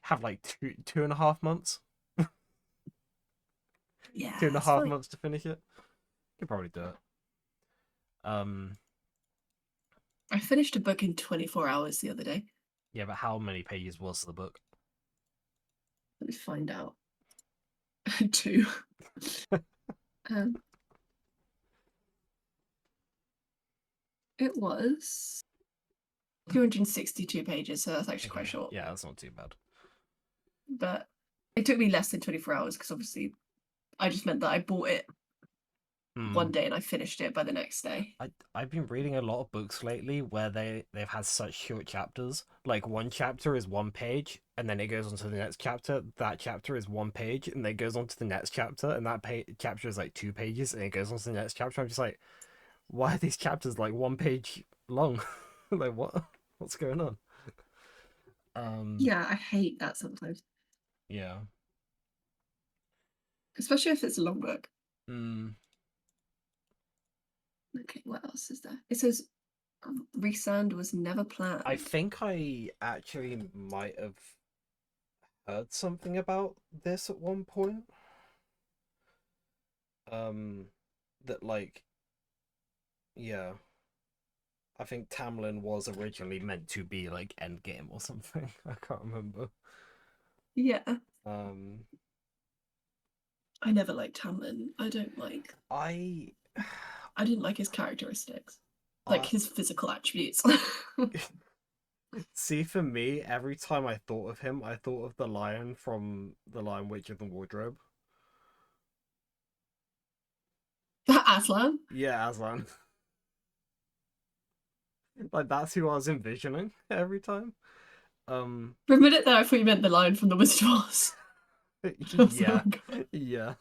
have like 2.5 months, two Yeah, and a it's half fine. months to finish it. Could probably do it. Um, I finished a book in 24 hours the other day. yeah, but how many pages was the book? Let me find out. Two. Um, it was 262 pages, so that's actually quite Okay, short. yeah, that's not too bad. But it took me less than 24 hours because obviously I just meant that I bought it Hmm. one day and I finished it by the next day. I've been reading a lot of books lately where they've had such short chapters. Like one chapter is 1 page, and then it goes on to the next chapter. That chapter is 1 page, and then it goes on to the next chapter, and that chapter is like 2 pages, and it goes on to the next chapter. I'm just like, why are these chapters like 1 page long? Like what? What's going on? Um, Yeah, I hate that sometimes, yeah. especially if it's a long book. Mm, Okay, what else is there? It says resand was never I planned. think I actually might have heard something about this at one point. Um, that like, yeah, I think Tamlin was originally meant to be like Endgame or something. I can't remember. Yeah, Um, I never liked Hamlin. I don't like. I, I didn't like his characteristics, like I his physical attributes. see. For me, every time I thought of him, I thought of the lion from The Lion, Witch, of the Wardrobe. Aslan. Yeah, Aslan. Like that's who I was envisioning every time. Um, For a minute there, I thought you meant the line from the Wizard of Oz. I was like, oh yeah, my god. yeah.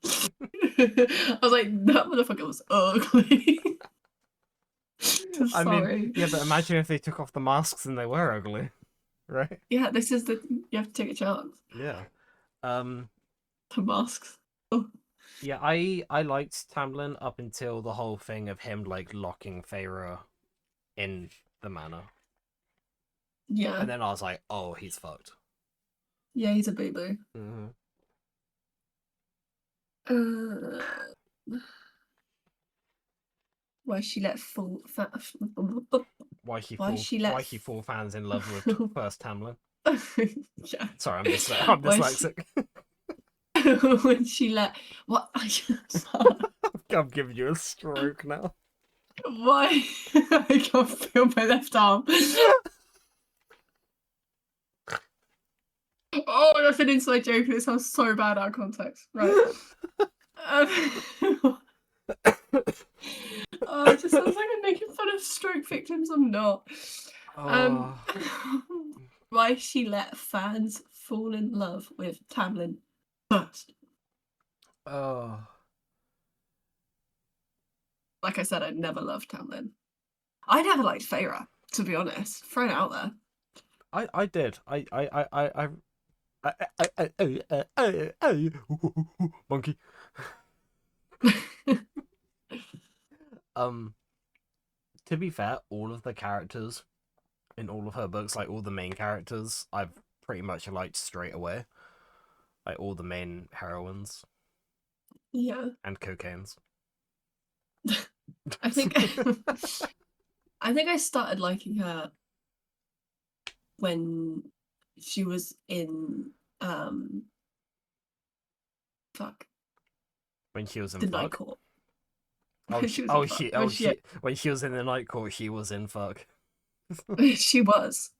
I was like, that motherfucker was ugly. I mean, Sorry. yeah, but imagine if they took off the masks and they were ugly, right? Yeah, this is the you have to take a chance. Yeah. Um. The masks. Oh, Yeah, I liked Tamlin up until the whole thing of him like locking Feyre in the manor, yeah. and then I was like, oh, he's fucked. Yeah, he's a boo boo. Mm-hmm. Uh, why she let fall why she let Why she fall fans in love with first Tamlin? yeah. Sorry, I'm Why she dyslexic. when she let what I'm giving you a stroke now. why I can't feel my left arm. Oh, that's an inside joke and it sounds so bad out of context. Right. Um, oh, it just sounds like I'm making fun of stroke victims. I'm not. Um, Oh, why she let fans fall in love with Tamlin first. oh. Like I said, I never loved Tamlin. I never liked Feyre, to be honest. Throw it out there. I did. Monkey. Um, to be fair, all of the characters in all of her books, like all the main characters, I've pretty much liked straight away. Like all the main heroines Yeah. and cocaine's. I think I think I started liking her when she was in fuck When she was in the Night fuck. Court. Oh, She she, was in oh, fuck. she, oh, she. When she was in the night court, she was in fuck. She was.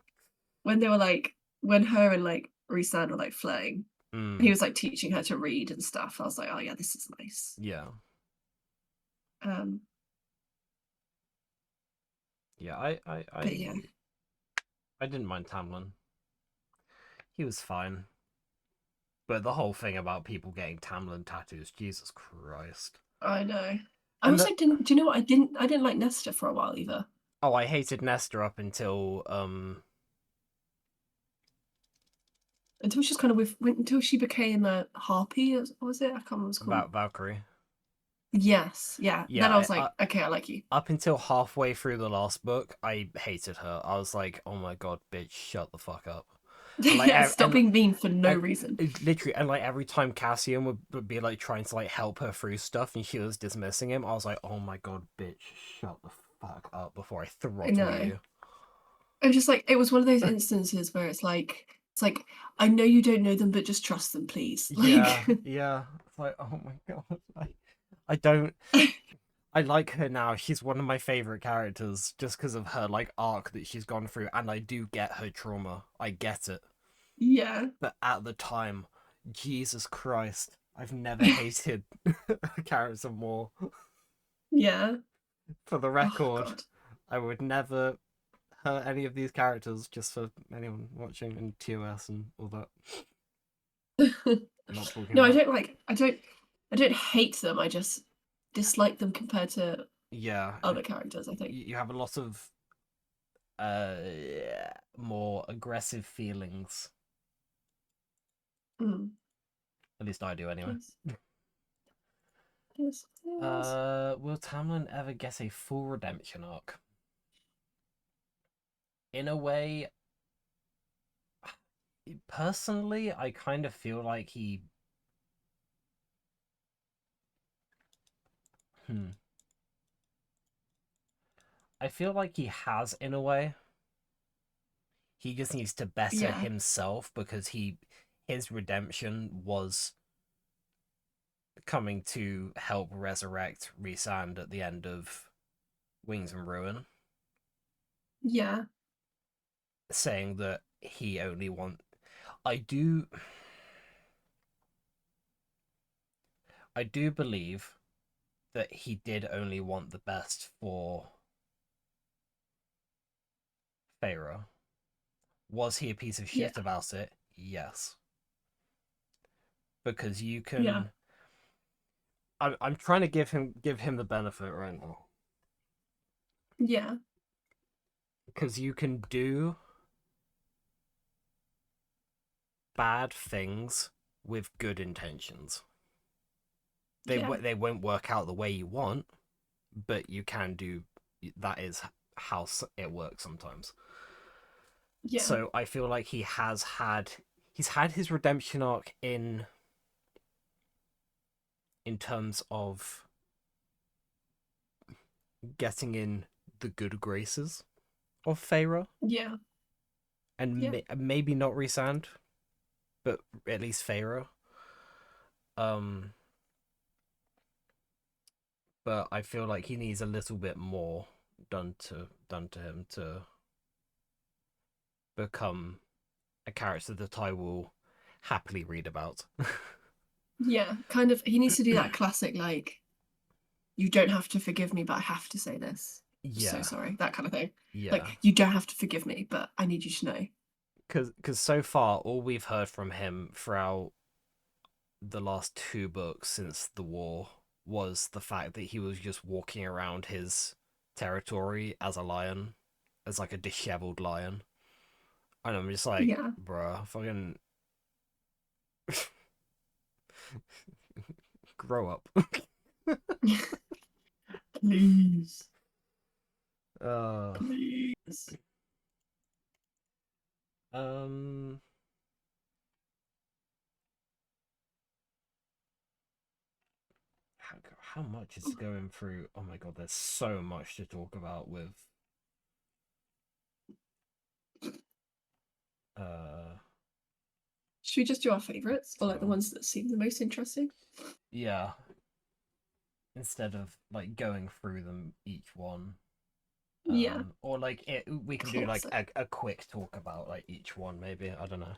When they were like, when her and like Rhysand were like flirting, he Mm, was like teaching her to read and stuff. I was like, oh yeah, this is nice. yeah, Um, yeah. but yeah, I didn't mind Tamlin. He was fine. But the whole thing about people getting Tamlin tattoos, Jesus Christ. I know. I And also the didn't. Do you know what? I didn't like Nesta for a while either. oh, I hated Nesta up Until she's kind of until she became a harpy. Was it? I can't remember what it's called. about Valkyrie. Yes, yeah. Then Yeah, I was like, okay, I like you. up until halfway through the last book, I hated her. I was like, oh my god, bitch, shut the fuck up. And like, Yeah, stop being mean for no and reason. literally, and like every time Cassian would be like trying to like help her through stuff, and she was dismissing him. I was like, oh my god, bitch, shut the fuck up before I I throttle know. you. I'm just like, it was one of those instances where it's like, I know you don't know them, but just trust them, please. Like, Yeah, yeah. It's like, oh my god, I don't. I like her now. She's one of my favorite characters just because of her like arc that she's gone through, and I do get her trauma. I get it. yeah, But at the time, Jesus Christ, I've never hated a character more. yeah. For the Oh record, God. I would never hurt any of these characters just for anyone watching and TOS and all that. I'm not talking No, I about. don't like. I don't hate them. I just dislike them compared to Yeah, other characters. I think. you have a lot of uh more aggressive feelings. Mm. At least I do anyway. Yes. Yes. Yes. Will Tamlin ever get a full redemption arc? In a way, personally, I kind of feel like he. Hmm. I feel like he has in a way. He just needs to better Yeah. himself because his redemption was coming to help resurrect Rhysand at the end of Wings and Ruin, Yeah. saying that he only want. I do believe that he did only want the best for Feyre. Was he a piece of Yeah. shit about it? Yes, because you Yeah. can. I'm trying to give him the benefit right now Yeah. because you can do bad things with good intentions. Yeah. They won't work out the way you want, but you can do. That is how it works sometimes. Yeah. So I feel like he's had his redemption arc in terms of getting in the good graces of Feyre, Yeah. and Yeah. maybe not Rhysand, but at least Feyre. Um, but I feel like he needs a little bit more done to him to become a character that I will happily read about. Yeah. Kind of. He needs to do that classic like, you don't have to forgive me, but I have to say this. So Yeah, sorry, that kind of thing. yeah. Like, you don't have to forgive me, but I need you to know. Because so far all we've heard from him throughout the last two books since the war was the fact that he was just walking around his territory as a lion, as like a disheveled lion. And I'm just like, Yeah. bruh, fucking grow up. Please. uh, Please. um, how much is going through? Oh my god, there's so much to talk about with uh Should we just do our favourites or like the Twitter. ones that seem the most interesting? Yeah, instead of like going through them each one. Yeah, Or like we can do like classic. a quick talk about like each one, maybe. I don't know.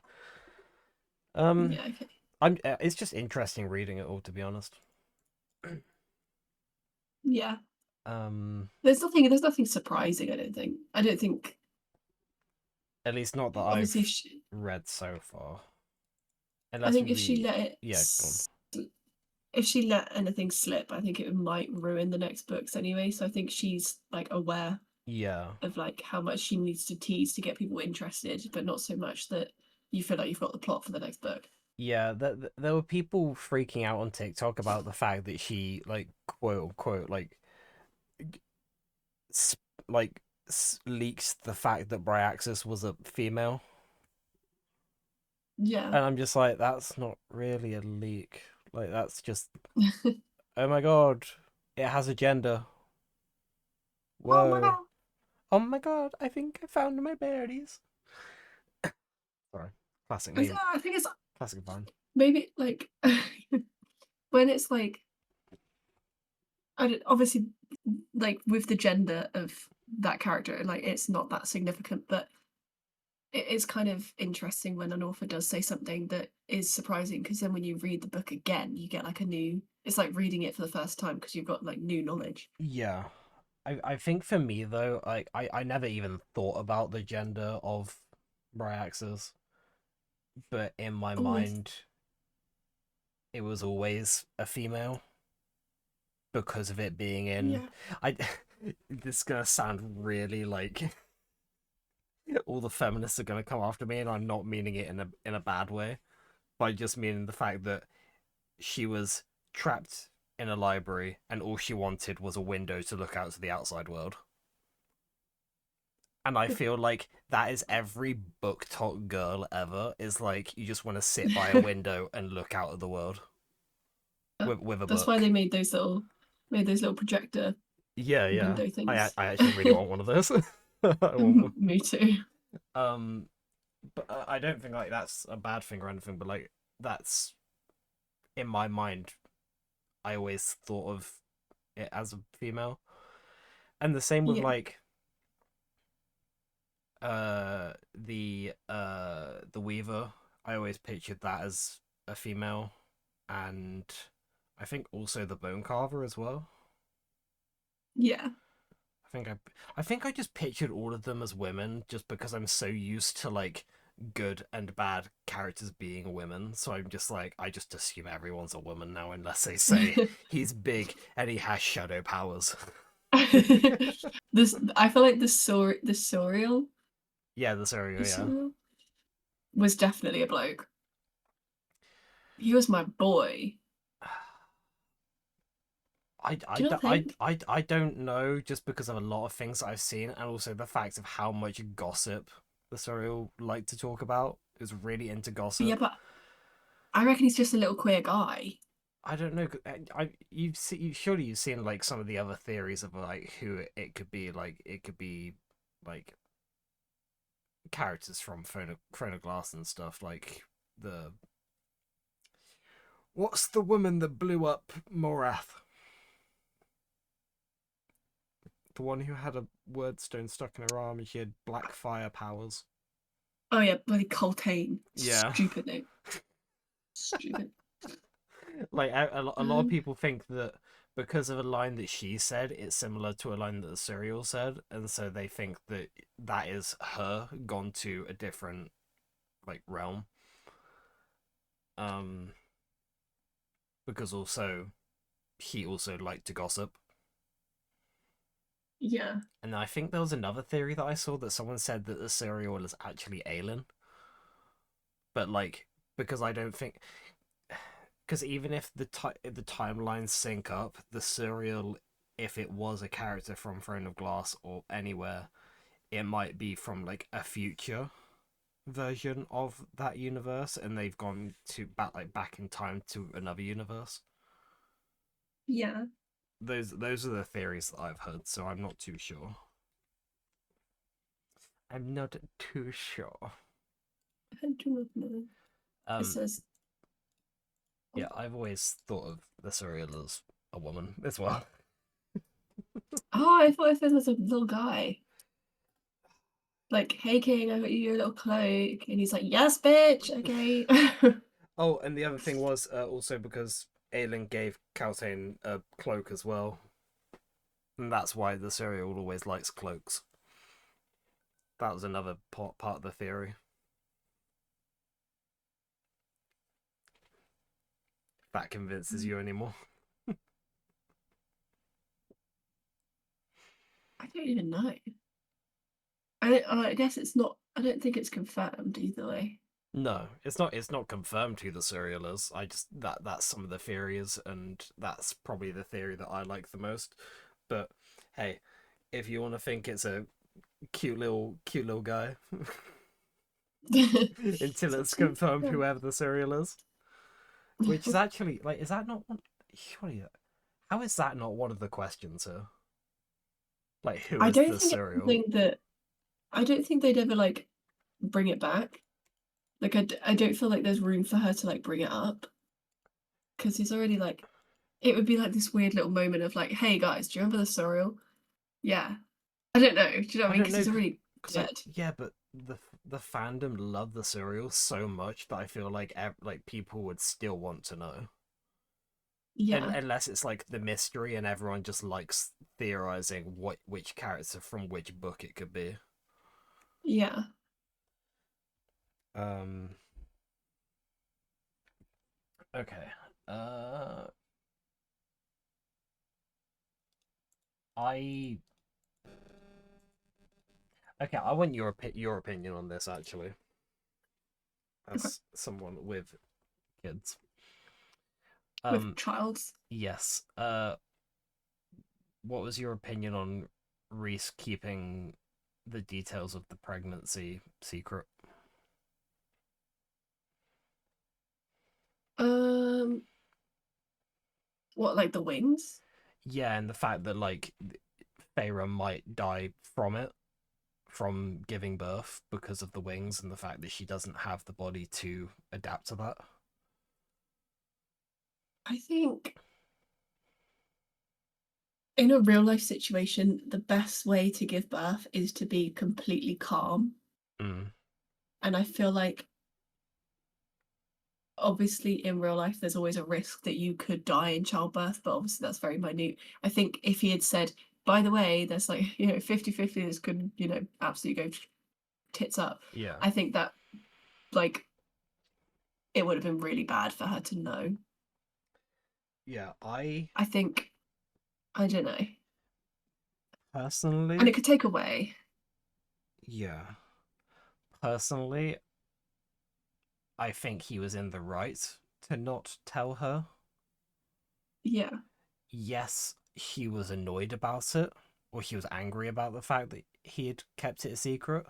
Um, Yeah, okay. I'm. It's just interesting reading it all, to be honest. Yeah. Um, There's nothing surprising, I don't think. I don't think at least not that obviously I've read so far. I Unless think if she we, let it yeah, go on. if she let anything slip, I think it might ruin the next books anyway. So I think she's like aware Yeah, of like how much she needs to tease to get people interested, but not so much that you feel like you've got the plot for the next book. yeah. There were people freaking out on TikTok about the fact that she like quote unquote s- like leaks the fact that Bryaxis was a female, Yeah. and I'm just like, that's not really a leak. Like that's just, oh my god, it has a gender. Oh my Whoa. god. Oh my god, I think I found my berries. Sorry. Classic meme. I think it's Classic Vine. maybe like when it's like obviously like with the gender of that character, like it's not that significant, but it is kind of interesting when an author does say something that is surprising because then when you read the book again, you get like a new. It's like reading it for the first time because you've got like new knowledge. Yeah. I think for me though, I never even thought about the gender of Bryaxis, but in my Always, mind it was always a female because of it being in yeah. I this is gonna sound really like all the feminists are gonna come after me, and I'm not meaning it in a bad way, but I just mean the fact that she was trapped in a library and all she wanted was a window to look out to the outside world. And I feel like that is every book talk girl ever, is like you just want to sit by a window and look out at the world with a That's why book. they made those little projector Yeah, yeah. window things. I actually really want one of those. I want one. Me too. Um, but I don't think like that's a bad thing or anything. But like that's in my mind, I always thought of it as a female, and the same with Yeah, like the Weaver. I always pictured that as a female, and I think also the Bone Carver as well. yeah, I think I just pictured all of them as women just because I'm so used to like good and bad characters being women. So I'm just like I just assume everyone's a woman now unless they say he's big and he has shadow powers. this I feel like Yeah, the the Sorio, yeah. Sorial was definitely a bloke. He was my boy. Do you not think? I don't know just because of a lot of things that I've seen and also the fact of how much gossip the Sorial like to talk about is really into Yeah, gossip. but I reckon he's just a little queer guy. I don't know. Surely you've seen like some of the other theories of like who it could be. Like it could be like characters from Chronoglass and stuff. Like the what's the woman that blew up Morath? The one who had a wordstone stuck in her arm and she had black fire powers. Oh yeah, bloody Coltane. Yeah, Stupid name. Stupid. like a lot of Um, people think that because of a line that she said, it's similar to a line that the serial said, and so they think that that is her gone to a different like realm. Um, because also he also liked to gossip, yeah. and I think there was another theory that I saw that someone said that the serial is actually Aelin, but like because I don't think because even if the timelines sync up, the serial if it was a character from Throne of Glass or anywhere, it might be from like a future version of that universe, and they've gone to back in time to another universe. Yeah. Those are the theories that I've heard, so I'm not too sure. I'm not too sure. I do not know. It Um, says yeah, I've always thought of the serial as a woman as well. Oh, I thought it was a little guy. Like, hey King, I got you your little cloak. And he's like, yes, bitch, okay. Oh, and the other thing was also because Aelin gave Kaltain a cloak as well, and that's why the serial always likes cloaks. That was another part of the theory. If that convinces you anymore. I don't even know. I guess it's not, I don't think it's confirmed either way. No, it's not. It's not confirmed who the serial is. I just that's some of the theories, and that's probably the theory that I like the most. But hey, if you want to think it's a cute little guy, until it's confirmed Yeah. whoever the serial is, which is actually like, is that not one? Surely, how is that not one of the questions here? Like, who I is don't the think it's serial? something that, I don't think they'd ever like bring it back. Like, I don't feel like there's room for her to like bring it up because he's already like, it would be like this weird little moment of like, hey guys, do you remember the Sorrel? Yeah. I don't know. Do you know what I I mean? don't Because know, he's already because like, dead. yeah, but the fandom love the serial so much that I feel like like people would still want to know. Yeah. Unless it's like the mystery and everyone just likes theorizing which character from which book it could be. Yeah. Um. Okay. Uh. I. Okay. I want your opinion on this actually, Okay. as someone with kids. With Um. Childs. Yes. What was your opinion on Reese keeping the details of the pregnancy secret? Um, what, like the wings? Yeah, and the fact that like Feyre might die from it, from giving birth because of the wings, and the fact that she doesn't have the body to adapt to that. I think in a real life situation, the best way to give birth is to be completely calm. Mm. And I feel like obviously in real life there's always a risk that you could die in childbirth, but obviously that's very minute. I think if he had said, by the way, there's like, 50-50, this could, absolutely go tits up. Yeah, I think that like it would have been really bad for her to know. yeah. I I think, I don't know. And personally, it could take away. yeah, personally, I think he was in the right to not tell her. Yeah. Yes, he was annoyed about it, or he was angry about the fact that he had kept it a secret.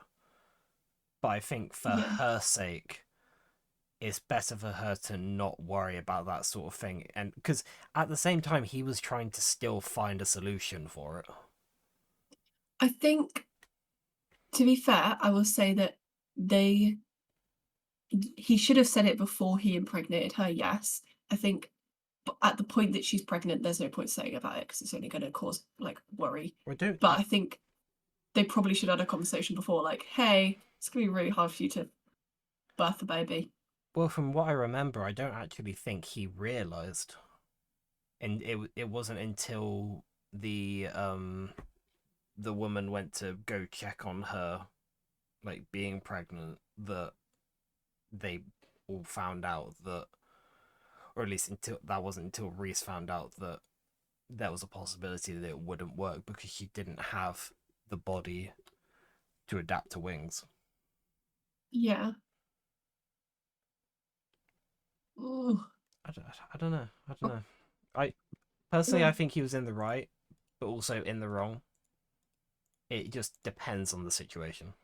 But I think for Yeah. her sake, it's better for her to not worry about that sort of thing. And because at the same time, he was trying to still find a solution for it. I think, to be fair, I will say that they he should have said it before he impregnated her, yes. I think at the point that she's pregnant, there's no point saying about it because it's only going to cause like worry. I don't. But I think they probably should have had a conversation before, like, hey, it's going to be really hard for you to birth a baby. Well, from what I remember, I don't actually think he realized, and it wasn't until the woman went to go check on her, like being pregnant, that they all found out that, or at least until that wasn't until Reese found out that there was a possibility that it wouldn't work because she didn't have the body to adapt to wings. Yeah. Ooh. I don't know. I don't know. I personally, I Yeah. think he was in the right, but also in the wrong. It just depends on the situation.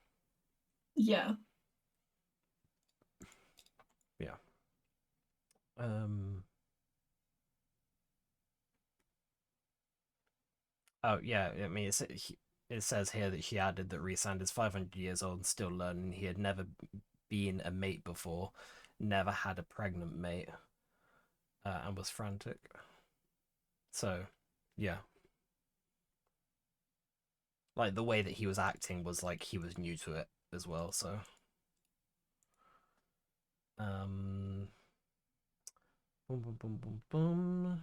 Yeah. Yeah. Um. Oh yeah. I mean, it says here that she added that Rhysand is 500 years old and still learning. He had never been a mate before, never had a pregnant mate, and was frantic. So, yeah, like the way that he was acting was like he was new to it as well. So, um, boom, boom, boom, boom, boom.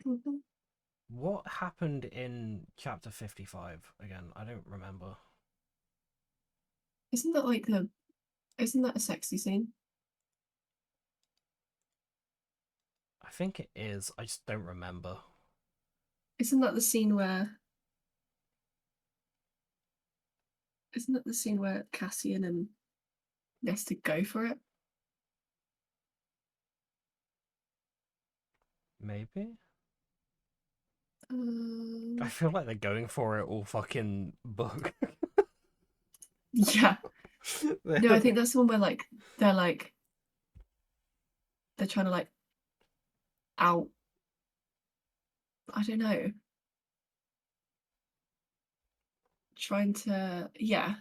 Mhm. What happened in chapter 55 again? I don't remember. Isn't that like the? Isn't that a sexy scene? I think it is. I just don't remember. Isn't that the scene where? Isn't that the scene where Cassian and Nesta go for it? Maybe. I Um, feel like they're going for it all fucking book. yeah. No, I think that's the one where like they're like they're trying to like out. I don't know. Trying to yeah.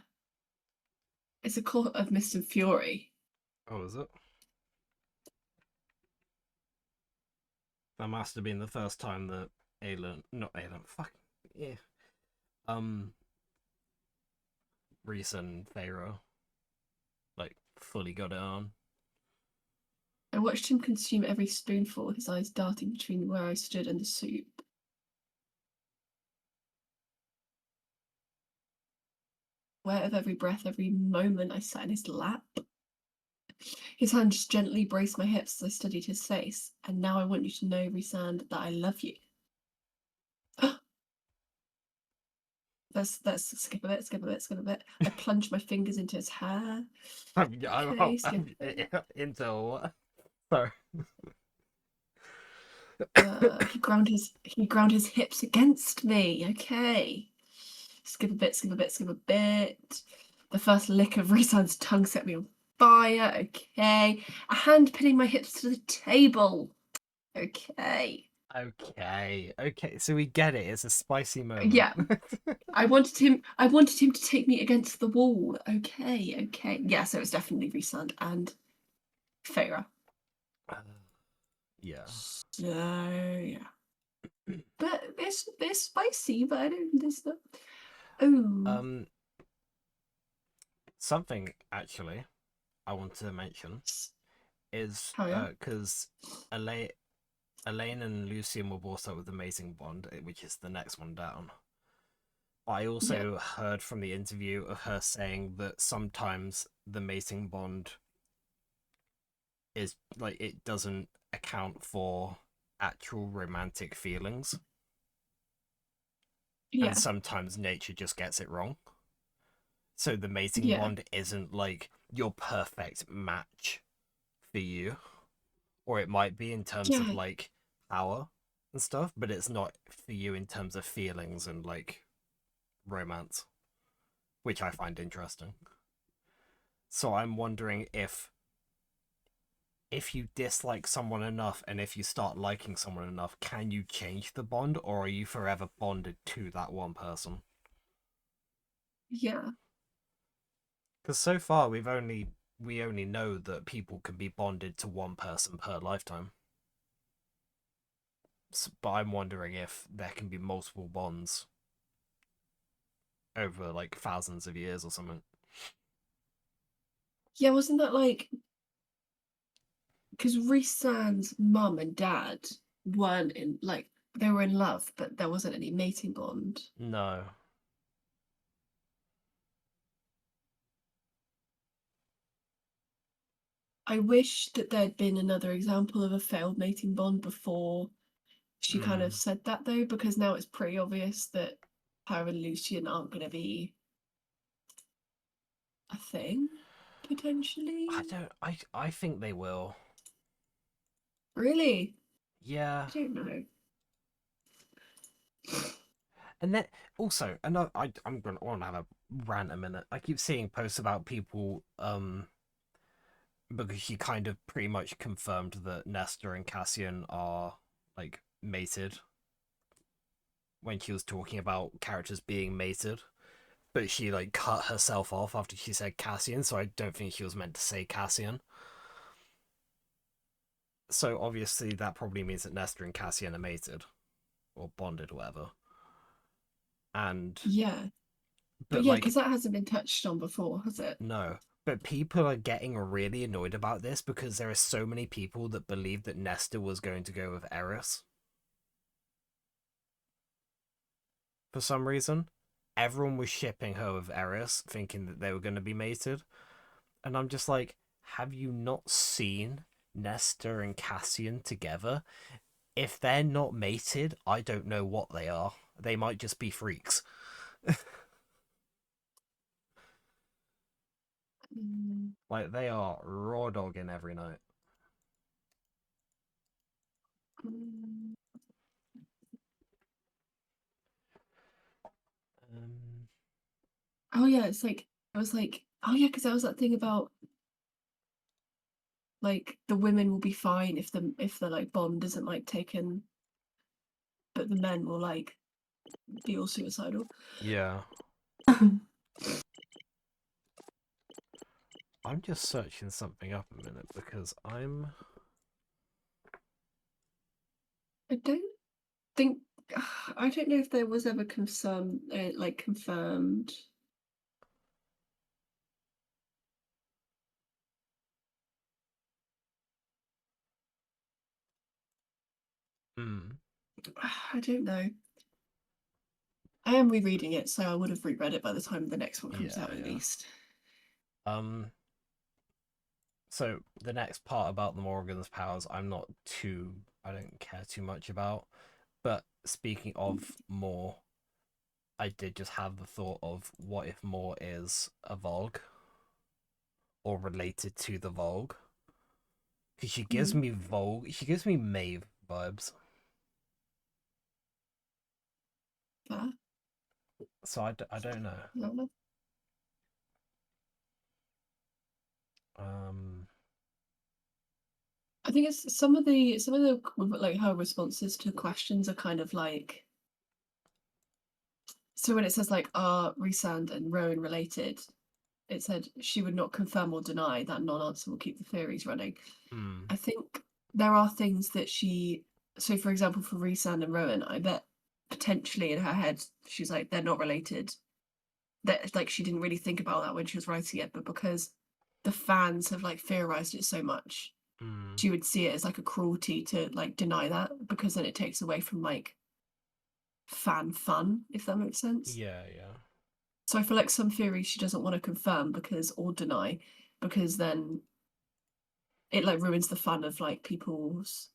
It's a court of mist and fury. Oh, is it? That must have been the first time that Aelin, not Aelin, fuck, yeah, um, Reese and Pharaoh like fully got it on. I watched him consume every spoonful, his eyes darting between where I stood and the soup. Aware of every breath, every moment I sat in his lap. His hand just gently braced my hips as I studied his face. And now I want you to know, Rhysand, that I love you. Let's skip a bit, skip a bit, skip a bit. I plunged my fingers into his hair. Okay, skip a bit. Into what? Sorry. He ground his hips against me. Okay. Skip a bit, skip a bit, skip a bit. The first lick of Rhysand's tongue set me on fire. Okay. A hand pinning my hips to the table. Okay. Okay, okay, so we get it. It's a spicy moment. Yeah. I wanted him to take me against the wall. Okay, okay. Yeah, so it's definitely Rhysand and Feyre. Yeah. So yeah. But it's spicy, but I don't there's the oh Um, something actually I want to mention is how yeah? because Elaine, Elaine and Lucian were brought up with Amazing Bond, which is the next one down. I Yeah. also heard from the interview of her saying that sometimes the mating bond is like it doesn't account for actual romantic feelings, and Yeah. sometimes nature just gets it wrong. So the mating Yeah. bond isn't like your perfect match for you, or it might be in terms of Yeah. like power and stuff, but it's not for you in terms of feelings and like romance, which I find interesting. So I'm wondering if you dislike someone enough and if you start liking someone enough, can you change the bond or are you forever bonded to that one person? Yeah. Because so far we only know that people can be bonded to one person per lifetime. But I'm wondering if there can be multiple bonds over like thousands of years or something. Yeah, wasn't that like because Rhysand's mum and dad weren't in like they were in love, but there wasn't any mating bond. No. I wish that there'd been another example of a failed mating bond before she kind of Mm. said that though, because now it's pretty obvious that her and Lucian aren't going to be a thing I potentially. don't. I think they will. Really, Yeah. I don't know. And then also, and I'm gonna want to have a rant a minute. I keep seeing posts about people because she kind of pretty much confirmed that Nesta and Cassian are like mated when she was talking about characters being mated. But she like cut herself off after she said Cassian, so I don't think she was meant to say Cassian. So obviously that probably means that Nesta and Cassian are mated or bonded or whatever. And Yeah, but but yeah, like because that hasn't been touched on before, has it? no. But people are getting really annoyed about this because there are so many people that believe that Nesta was going to go with Eris for some reason. Everyone was shipping her with Eris, thinking that they were going to be mated. And I'm just like, have you not seen Nesta and Cassian together? If they're not mated, I don't know what they are. They might just be freaks. Mm, Like, they are raw dogging every night. mm. Um, Oh yeah, it's like I was like, oh yeah, because that was that thing about like the women will be fine if the like bond isn't like taken, but the men will like be all suicidal. yeah. I'm just searching something up a minute because I'm. I don't think I don't know if there was ever confirmed. Hmm. I don't know. I am rereading it, so I would have reread it by the time the next one comes Yeah, out at yeah. least. Um, so the next part about the Morgan's powers, I'm not too. I don't care too much about. But speaking of more, I did just have the thought of what if more is a Volg or related to the Volg? Because she gives Mm, me Volg, she gives me Maeve vibes. fair. So I don't know. No. Um, I think it's some of the like her responses to questions are kind of like so when it says like are Rhysand and Rowan related, it said she would not confirm or deny that non-answer will keep the theories running. hmm, I think there are things that she so for example for Rhysand and Rowan, I bet potentially in her head she's like they're not related. That like she didn't really think about that when she was writing it, but because the fans have like theorized it so much, hmm, she would see it as like a cruelty to like deny that because then it takes away from like fan fun, if that makes sense. yeah, yeah, So I feel like some theories she doesn't want to confirm because or deny because then it like ruins the fun of like people's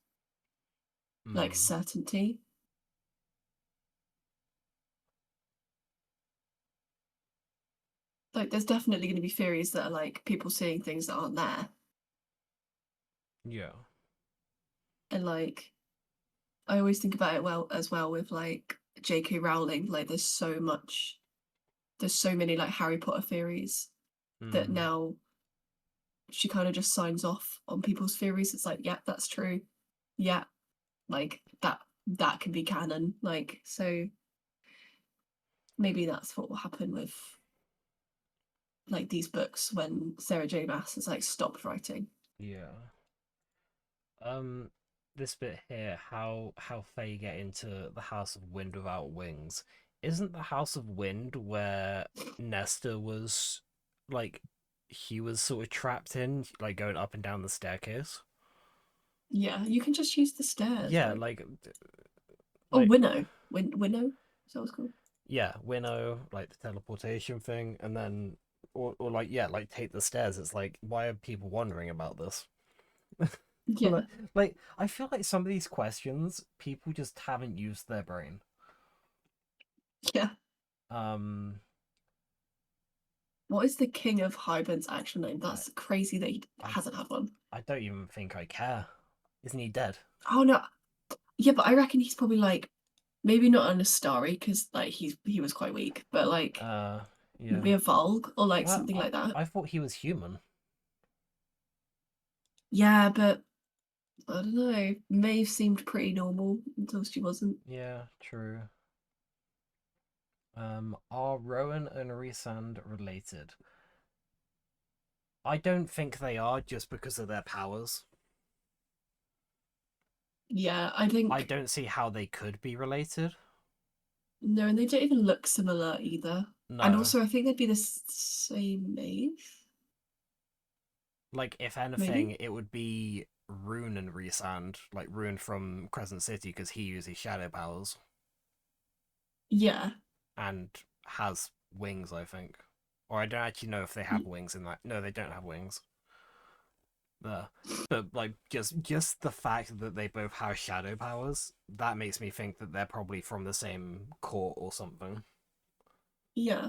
like hmm, certainty. Like there's definitely going to be theories that are like people seeing things that aren't there. yeah, And like I always think about it well as well with like J.K. Rowling. Like there's so many like Harry Potter theories that hmm, now she kind of just signs off on people's theories. It's like, yeah, that's true. Yeah, like that can be canon. Like so maybe that's what will happen with like these books when Sarah J. Maas has like stopped writing. yeah. Um, this bit here, how Faye get into the House of Wind without wings? Isn't the House of Wind where Nesta was like he was sort of trapped in, like going up and down the staircase? Yeah, you can just use the stairs, Yeah, right? Or like Winnow, is that what it's called? yeah, Winnow, like the teleportation thing, and then or like yeah, like take the stairs. It's like why are people wondering about this? Yeah, like, like I feel like some of these questions people just haven't used their brain. yeah. Um, What is the King of Hybern's actual name? I, That's crazy that he I, hasn't had one. I don't even think I care. Isn't he dead? Oh no, yeah, but I reckon he's probably like maybe not an Astari because like he was quite weak, but like Uh, yeah. maybe a Volg or like Well, something like that. I thought he was human. Yeah, but I don't know. Maeve seemed pretty normal until she wasn't. Yeah, true. Are Rowan and Rhysand related? I don't think they are just because of their powers. Yeah, I I think don't see how they could be related. no, and they don't even look similar either. And No. also, I think they'd be the same age, Like, if maybe. anything, it would be Rune and Rhysand, like Rune from Crescent City, because he uses shadow powers Yeah, and has wings, I think. Or I don't actually know if they have wings in that. No, they don't have wings. Uh, but like just the fact that they both have shadow powers, that makes me think that they're probably from the same court or something. yeah.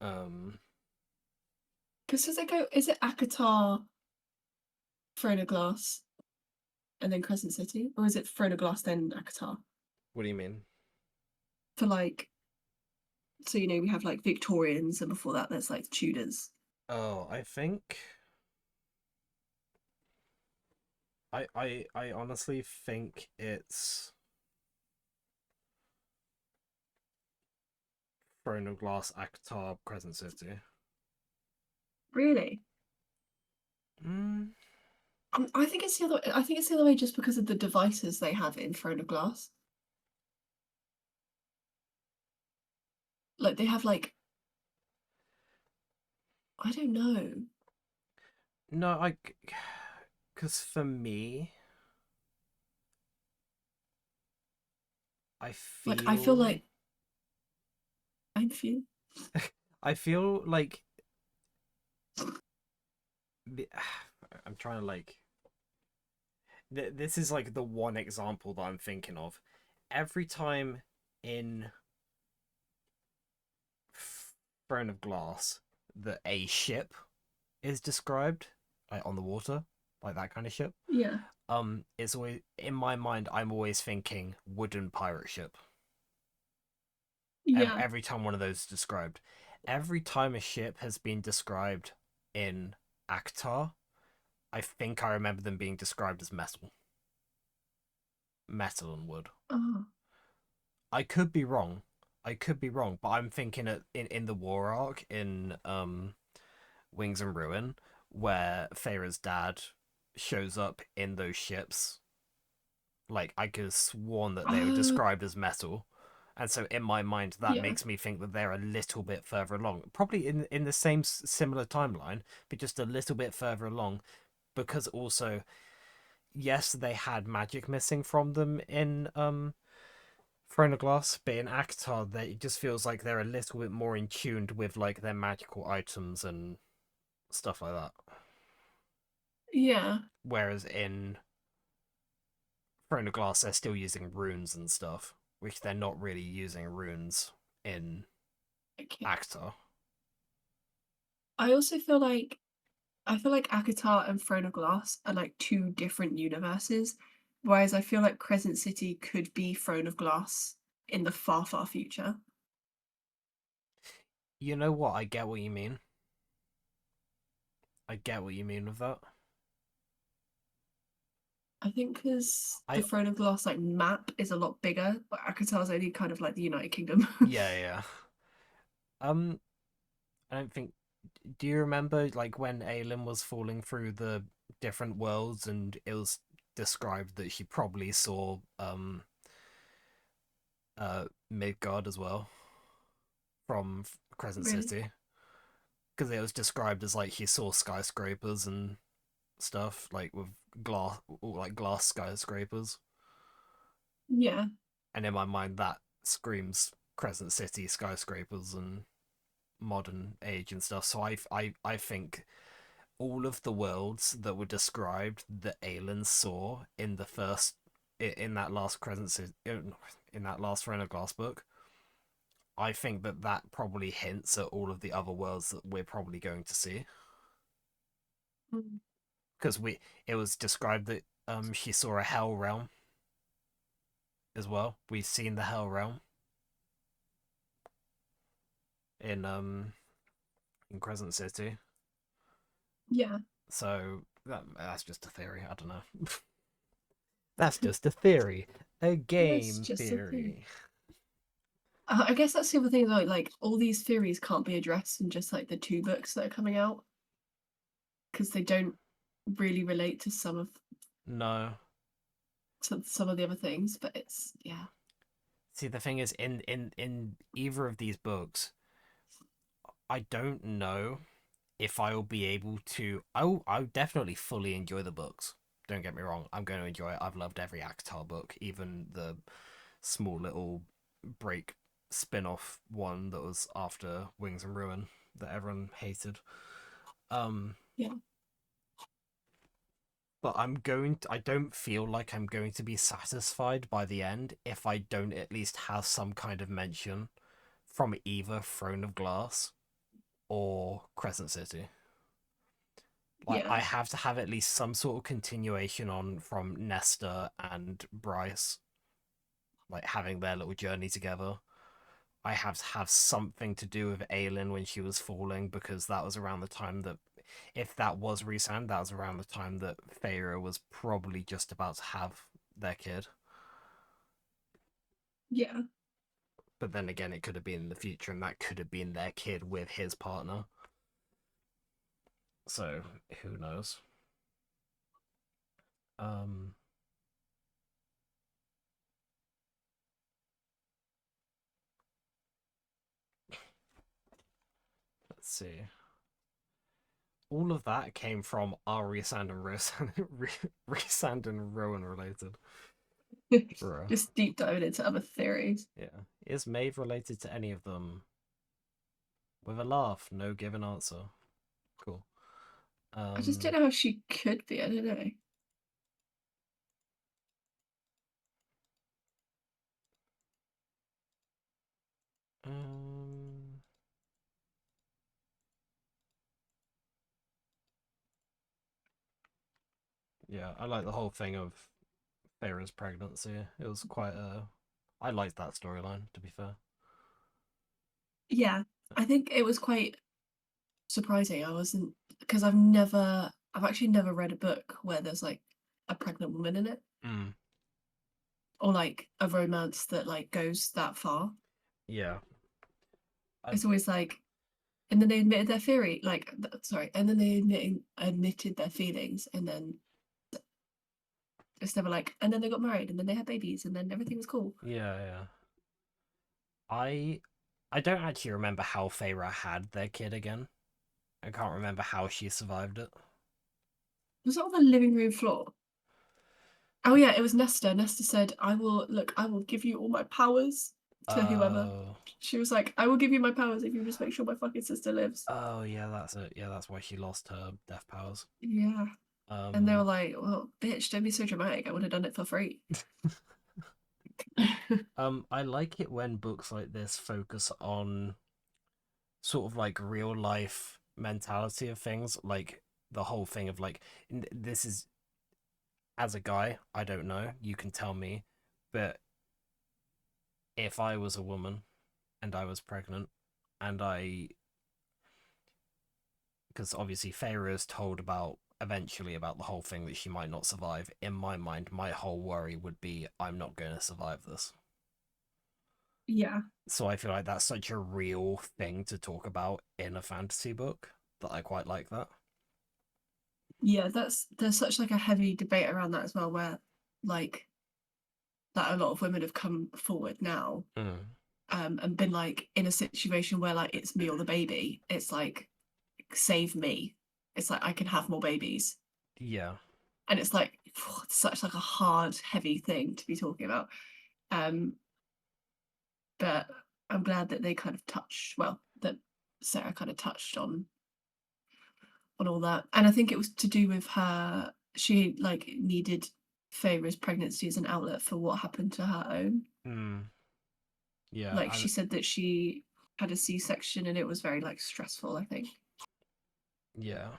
Um, Because does it go? Is it Akatar, Throne Glass, and then Crescent City, or is it Throne Glass then Akatar? what do you mean? For like, so you know, we have like Victorians, and before that, there's like Tudors. Oh, I think I honestly think it's Throne of Glass, Acotar, Crescent City. Really? Mm, I think it's the other. I think it's the other way, just because of the devices they have in Throne of Glass. Like they have like, I don't know. no, because for me, I Like I feel feel like I'm few. I feel like the, I'm trying to like this is like the one example that I'm thinking of. Every time in Throne of Glass that a ship is described, like on the water, like that kind of ship, Yeah, it's always in my mind. I'm always thinking wooden pirate ship. yeah. Every time one of those is described, every time a ship has been described in Actar, I think I remember them being described as metal and wood. Oh, I could be wrong. I could be wrong, but I'm thinking in the war arc in Wings and Ruin, where Feyre's dad shows up in those ships. Like I could have sworn that they were oh, described as metal, and so in my mind that yeah, makes me think that they're a little bit further along, probably in the same similar timeline, but just a little bit further along. Because also, yes, they had magic missing from them in Throne of Glass, but in Akatar, they it just feels like they're a little bit more in tuned with like their magical items and stuff like that. yeah. Whereas in Throne of Glass, they're still using runes and stuff, which they're not really using runes in Okay. Akatar. I also feel like Akatar and Throne of Glass are like two different universes, whereas I feel like Crescent City could be Throne of Glass in the far, far future. You know what? I get what you mean. I get what you mean with that. I think because the I Throne of Glass like map is a lot bigger, but Akatar's only kind of like the United Kingdom. yeah yeah. Um, I don't think. Do you remember like when Aelin was falling through the different worlds and it was described that she probably saw Midgard as well from Crescent Really? City because it was described as like he saw skyscrapers and stuff like with glass like glass skyscrapers, Yeah. and in my mind that screams Crescent City skyscrapers and modern age and stuff. So I think all of the worlds that were described that Aelin saw in the first in that last Crescent City in that last Throne of Glass book, I think that that probably hints at all of the other worlds that we're probably going to see Mm. because we it was described that she saw a hell realm as well. We've seen the hell realm in Crescent City. Yeah. So that's just a theory. I don't know. That's just a theory. A That's game just a thing. theory. I guess that's the other thing, like all these theories can't be addressed in just like the two books that are coming out because they don't really relate to No. to some of the other things, but it's yeah. See, the thing is, in either of these books, I don't know if I will be able to. I'll definitely fully enjoy the books. Don't get me wrong. I'm going to enjoy it. I've loved every Acotar book, even the small little break spin-off one that was after Wings and Ruin that everyone hated. Um, Yeah. but I don't feel like I'm going to be satisfied by the end if I don't at least have some kind of mention from either Throne of Glass or Crescent City. Like Yeah. I have to have at least some sort of continuation on from Nesta and Bryce, like having their little journey together. I have to have something to do with Aelin when she was falling, because that was around the time that, if that was Rhysand, that was around the time that Feyre was probably just about to have their kid. Yeah. But then again, it could have been in the future, and that could have been their kid with his partner. So who knows? Um, let's see. All of that came from our Rhysand and Rhysand and Rowan related. Bruh. Just deep diving into other theories. Yeah. Is Maeve related to any of them? With a laugh, no given answer. Cool. I just don't Um, know how she could be. I don't know. um, yeah, I like the whole thing of Feyre's pregnancy. It was quite a. I liked that storyline, to be fair. Yeah, I think it was quite surprising. I wasn't because I've actually never read a book where there's like a pregnant woman in it, Mm, or like a romance that like goes that far. yeah. I, It's always like, and then they admitted their theory, like sorry, and then they admitted their feelings, and then it's never like, and then they got married, and then they had babies, and then everything was cool. yeah, yeah. I I don't actually remember how Feyre had their kid again. I can't remember how she survived it. Was that on the living room floor? Oh yeah, it was Nesta. Nesta said, "I will look. I will give you all my powers to whoever." Oh, She was like, "I will give you my powers if you just make sure my fucking sister lives." oh yeah, that's it. Yeah, that's why she lost her death powers. Yeah, and they were Um, like, "Well, bitch, don't be so dramatic. I would have done it for free." I like it when books like this focus on sort of like real life mentality of things, like the whole thing of like, this is, as a guy, I don't know, you can tell me, but if I was a woman and I was pregnant, and I, because obviously Feyre is told about eventually about the whole thing that she might not survive. In my mind, my whole worry would be I'm not going to survive this. Yeah, So I feel like that's such a real thing to talk about in a fantasy book that I quite like that. yeah. There's such like a heavy debate around that as well, where like that a lot of women have come forward now, Mm. and been like in a situation where like it's me or the baby. It's like save me. It's like I can have more babies, Yeah. and it's like it's such like a hard, heavy thing to be talking about. Um, but I'm glad that they kind of touched well that Sarah kind of touched on all that, and I think it was to do with her. She like needed Feyre's pregnancy as an outlet for what happened to her own. Mm. Yeah. Like she said that she had a C-section and it was very like stressful. I think Yeah.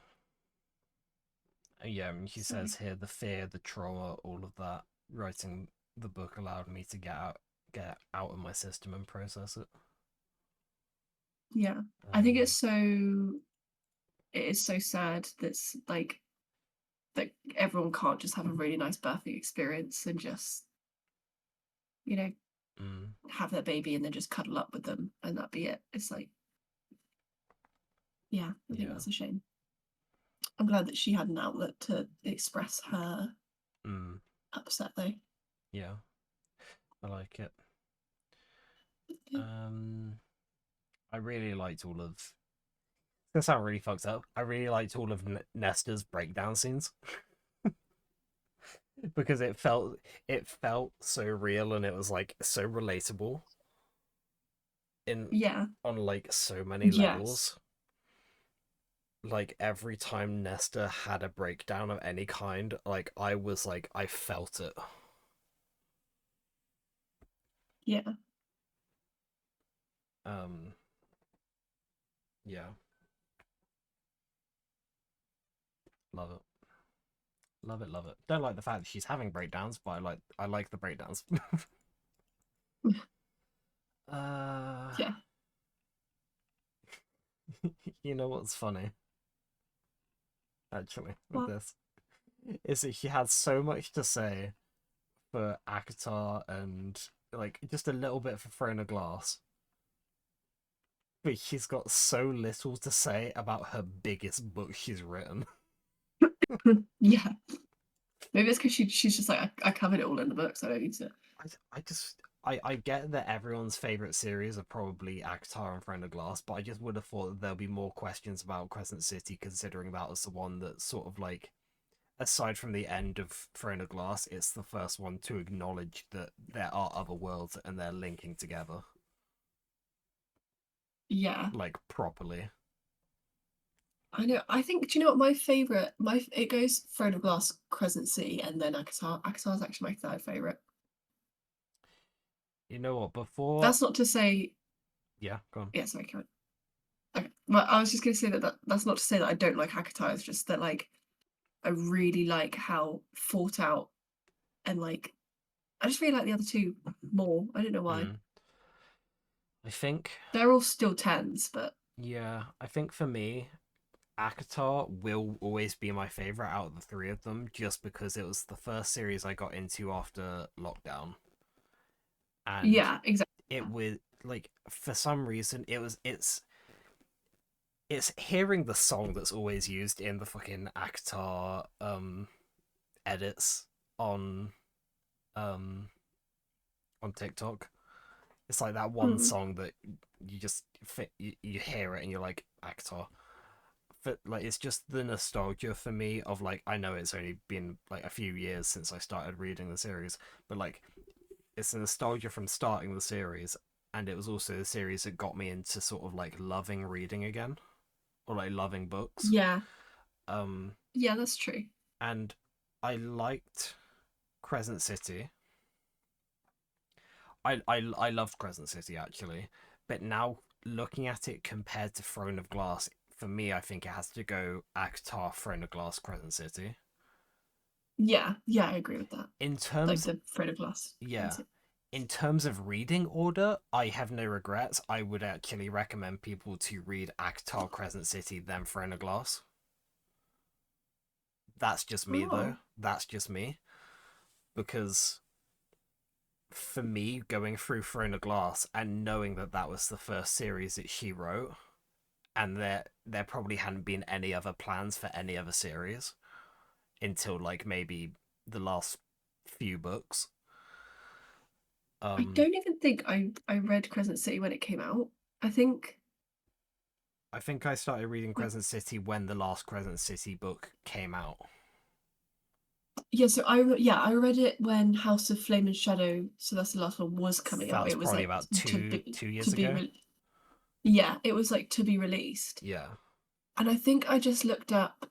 Yeah. I mean, she so. says here the fear, the trauma, all of that. Writing the book allowed me to get out of my system and process it. Yeah, I think Um. it is so sad that's like that everyone can't just have a really nice birthing experience and just you know Mm, have their baby and then just cuddle up with them and that be it. It's like yeah, I think yeah. that's a shame. I'm glad that she had an outlet to express her Mm, upset though. Yeah, I like it. Yeah. Um, I really liked all of. This sound really fucked up. I really liked all of Nesta's breakdown scenes because it felt so real and it was like so relatable in Yeah. on like so many Yes. levels. Like every time Nesta had a breakdown of any kind, like I was like I felt it. Yeah. Um, yeah, love it. Love it, love it. Don't like the fact that she's having breakdowns, but I like the breakdowns. uh Yeah. you know what's funny, actually, with Well, this? Is that she had so much to say for Akatar and like just a little bit for Throne of Glass, but she's got so little to say about her biggest book she's written. yeah. Maybe it's because she's just like I covered it all in the books. I don't need to. I get that everyone's favorite series are probably Akatar and Throne of Glass, but I just would have thought that there'll be more questions about Crescent City, considering that was the one that sort of like, aside from the end of Throne of Glass, it's the first one to acknowledge that there are other worlds and they're linking together, Yeah. like properly. I know. I think. Do you know what my favorite? It goes Throne of Glass, Crescent City, and then Akatar. Akatar is actually my third favorite. You know what? Before, That's not to say. yeah, go on. Yeah, sorry, Karen. Okay. Well, I was just gonna say that's not to say that I don't like Akatar. It's just that like I really like how thought out and like I just really like the other two more. I don't know why. Mm. I think, They're all still tens, but yeah, I think for me, Akatar will always be my favorite out of the three of them, just because it was the first series I got into after lockdown, and yeah, exactly. it was like for some reason it's hearing the song that's always used in the fucking Akatar edits on um on TikTok. It's like that one Mm. song that you just you hear it and you're like Akatar. But like it's just the nostalgia for me of like I know it's only been like a few years since I started reading the series, but like it's the nostalgia from starting the series, and it was also the series that got me into sort of like loving reading again or like loving books. Yeah, Um, yeah, that's true. and I liked Crescent City. I loved Crescent City actually, but now looking at it compared to Throne of Glass, for me, I think it has to go Akatar, Throne of Glass, Crescent City. Yeah, yeah, I agree with that. In Like terms, the Fred of Glass yeah, ones. in terms of reading order, I have no regrets. I would actually recommend people to read Akatar, Crescent City, then Throne of Glass. That's just me though. Oh, That's just me because for me, going through Throne of Glass and knowing that that was the first series that she wrote, and there probably hadn't been any other plans for any other series until like maybe the last few books. I Um, don't even think I read Crescent City when it came out. I think I think I started reading like Crescent City when the last Crescent City book came out. yeah, so I read it when House of Flame and Shadow, so that's the last one was coming That out. was It was probably like about to two be two to years be ago. re- yeah, it was like to be released. Yeah. And I think I just looked up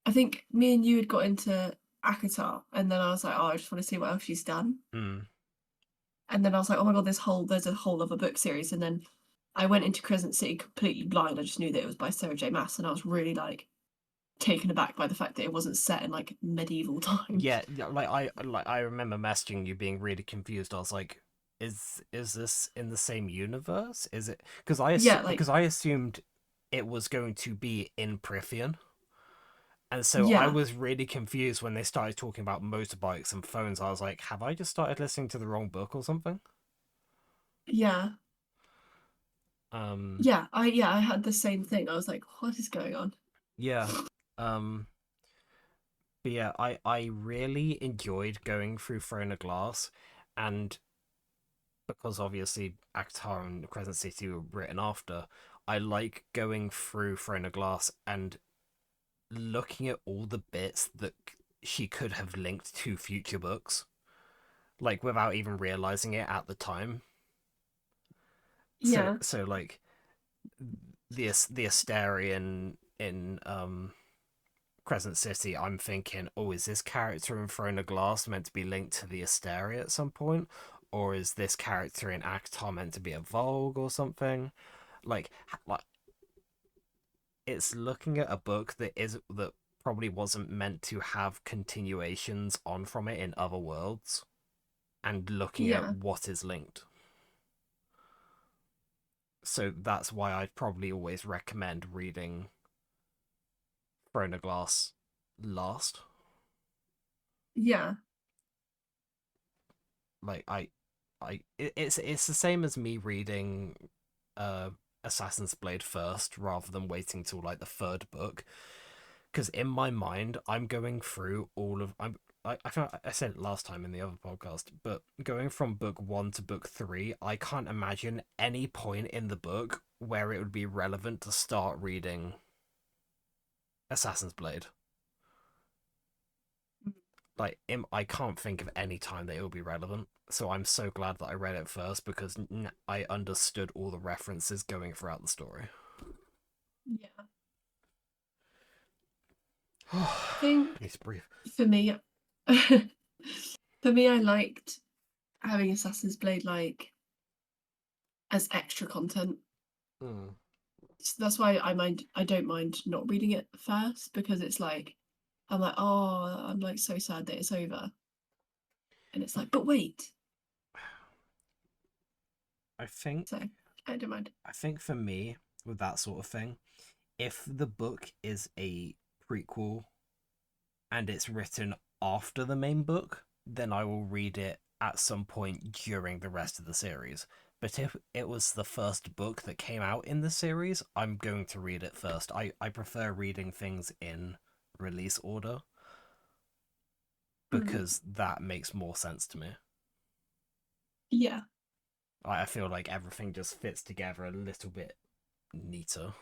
I think me and you had got into Akatar, and then I was like, oh, I just want to see what else she's done. Mm. And then I was like, oh my god, there's a whole other book series. And then I went into Crescent City completely blind. I just knew that it was by Sarah J. Maas, and I was really like taken aback by the fact that it wasn't set in like medieval times. Yeah, yeah, like I remember messaging you being really confused. I was like, is this in the same universe? Is it Yeah, like because I assumed it was going to be in Prithian. And so I yeah, was really confused when they started talking about motorbikes and phones. I was like, have I just started listening to the wrong book or something? yeah, Um, yeah, I had the same thing. I was like, what is going on? yeah. Um, But yeah, I really enjoyed going through Throne of Glass, and because obviously Acotar and Crescent City were written after, I like going through Throne of Glass and looking at all the bits that she could have linked to future books, like without even realizing it at the time. So Yeah, so like the Astarion in Crescent City, I'm thinking, oh, is this character in Throne of Glass meant to be linked to the Asteria at some point? Or is this character in Actar meant to be a Vogue or something? Like it's looking at a book that probably wasn't meant to have continuations on from it in other worlds and looking at yeah, what is linked. So that's why I'd probably always recommend reading Throne of Glass last. yeah, Like it's the same as me reading uh Assassin's Blade first rather than waiting till like the third book, because in my mind I'm going through all of I said it last time in the other podcast, but going from book 1 to book 3, I can't imagine any point in the book where it would be relevant to start reading Assassin's Blade. Like I can't think of any time that it will be relevant. So I'm so glad that I read it first because I understood all the references going throughout the story. yeah. I I think need to breathe. for me, for me, I liked having Assassin's Blade like as extra content. Mm. So that's why I don't mind not reading it first because it's like I'm like, oh, I'm like so sad that it's over. And it's like, but wait. I think So I don't mind. I think for me with that sort of thing, if the book is a prequel and it's written after the main book, then I will read it at some point during the rest of the series. But if it was the first book that came out in the series, I'm going to read it first. I prefer reading things in release order Mm, because that makes more sense to me. yeah. I feel like everything just fits together a little bit neater.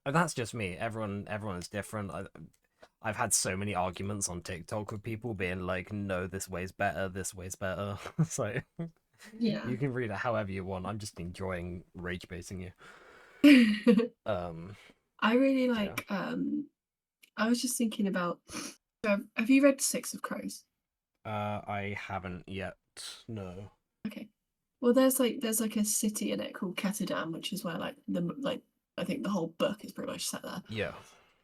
And that's just me. Everyone is different. I've had so many arguments on TikTok with people being like, "No, this way's better. This way's better." So Yeah. you can read it however you want. I'm just enjoying rage baiting you. Um, I really yeah. like I was just thinking about so have you read Six of Crows? I haven't yet. No. Okay. Well, there's like a city in it called Ketterdam, which is where like I think the whole book is pretty much set there. Yeah.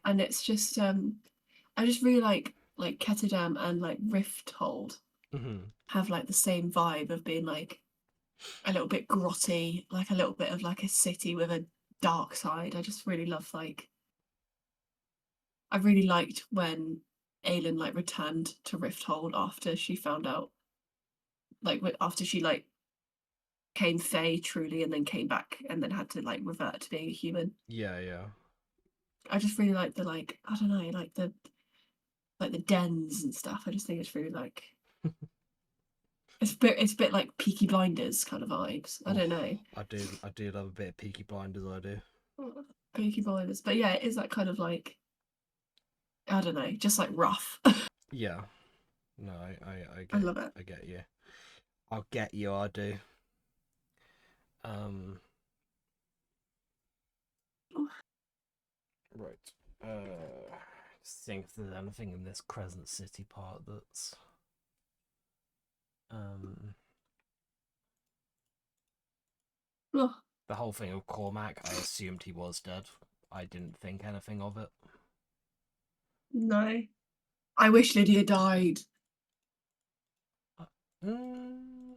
And it's just I just really like Ketterdam and like Rifthold Hmm. have like the same vibe of being like a little bit grotty, like a little bit of like a city with a dark side. I just really love like I really liked when Aelin like returned to Rifthold after she found out like after she like came Fae truly and then came back and then had to like revert to being a human. Yeah. Yeah. I just really like the like I don't know like the dens and stuff. I just think it's really like it's a bit like Peaky Blinders kind of vibes. I Oh, don't know. I do love a bit of Peaky Blinders. I do. Peaky Blinders, but yeah, it is that kind of like I don't know, just like rough. Yeah. No, I I get love it. I get you. I'll get you. I do. Um. Right. Just think if there's anything in this Crescent City part that's um Oh, the whole thing of Cormac. I assumed he was dead. I didn't think anything of it. no. I wish Lydia died.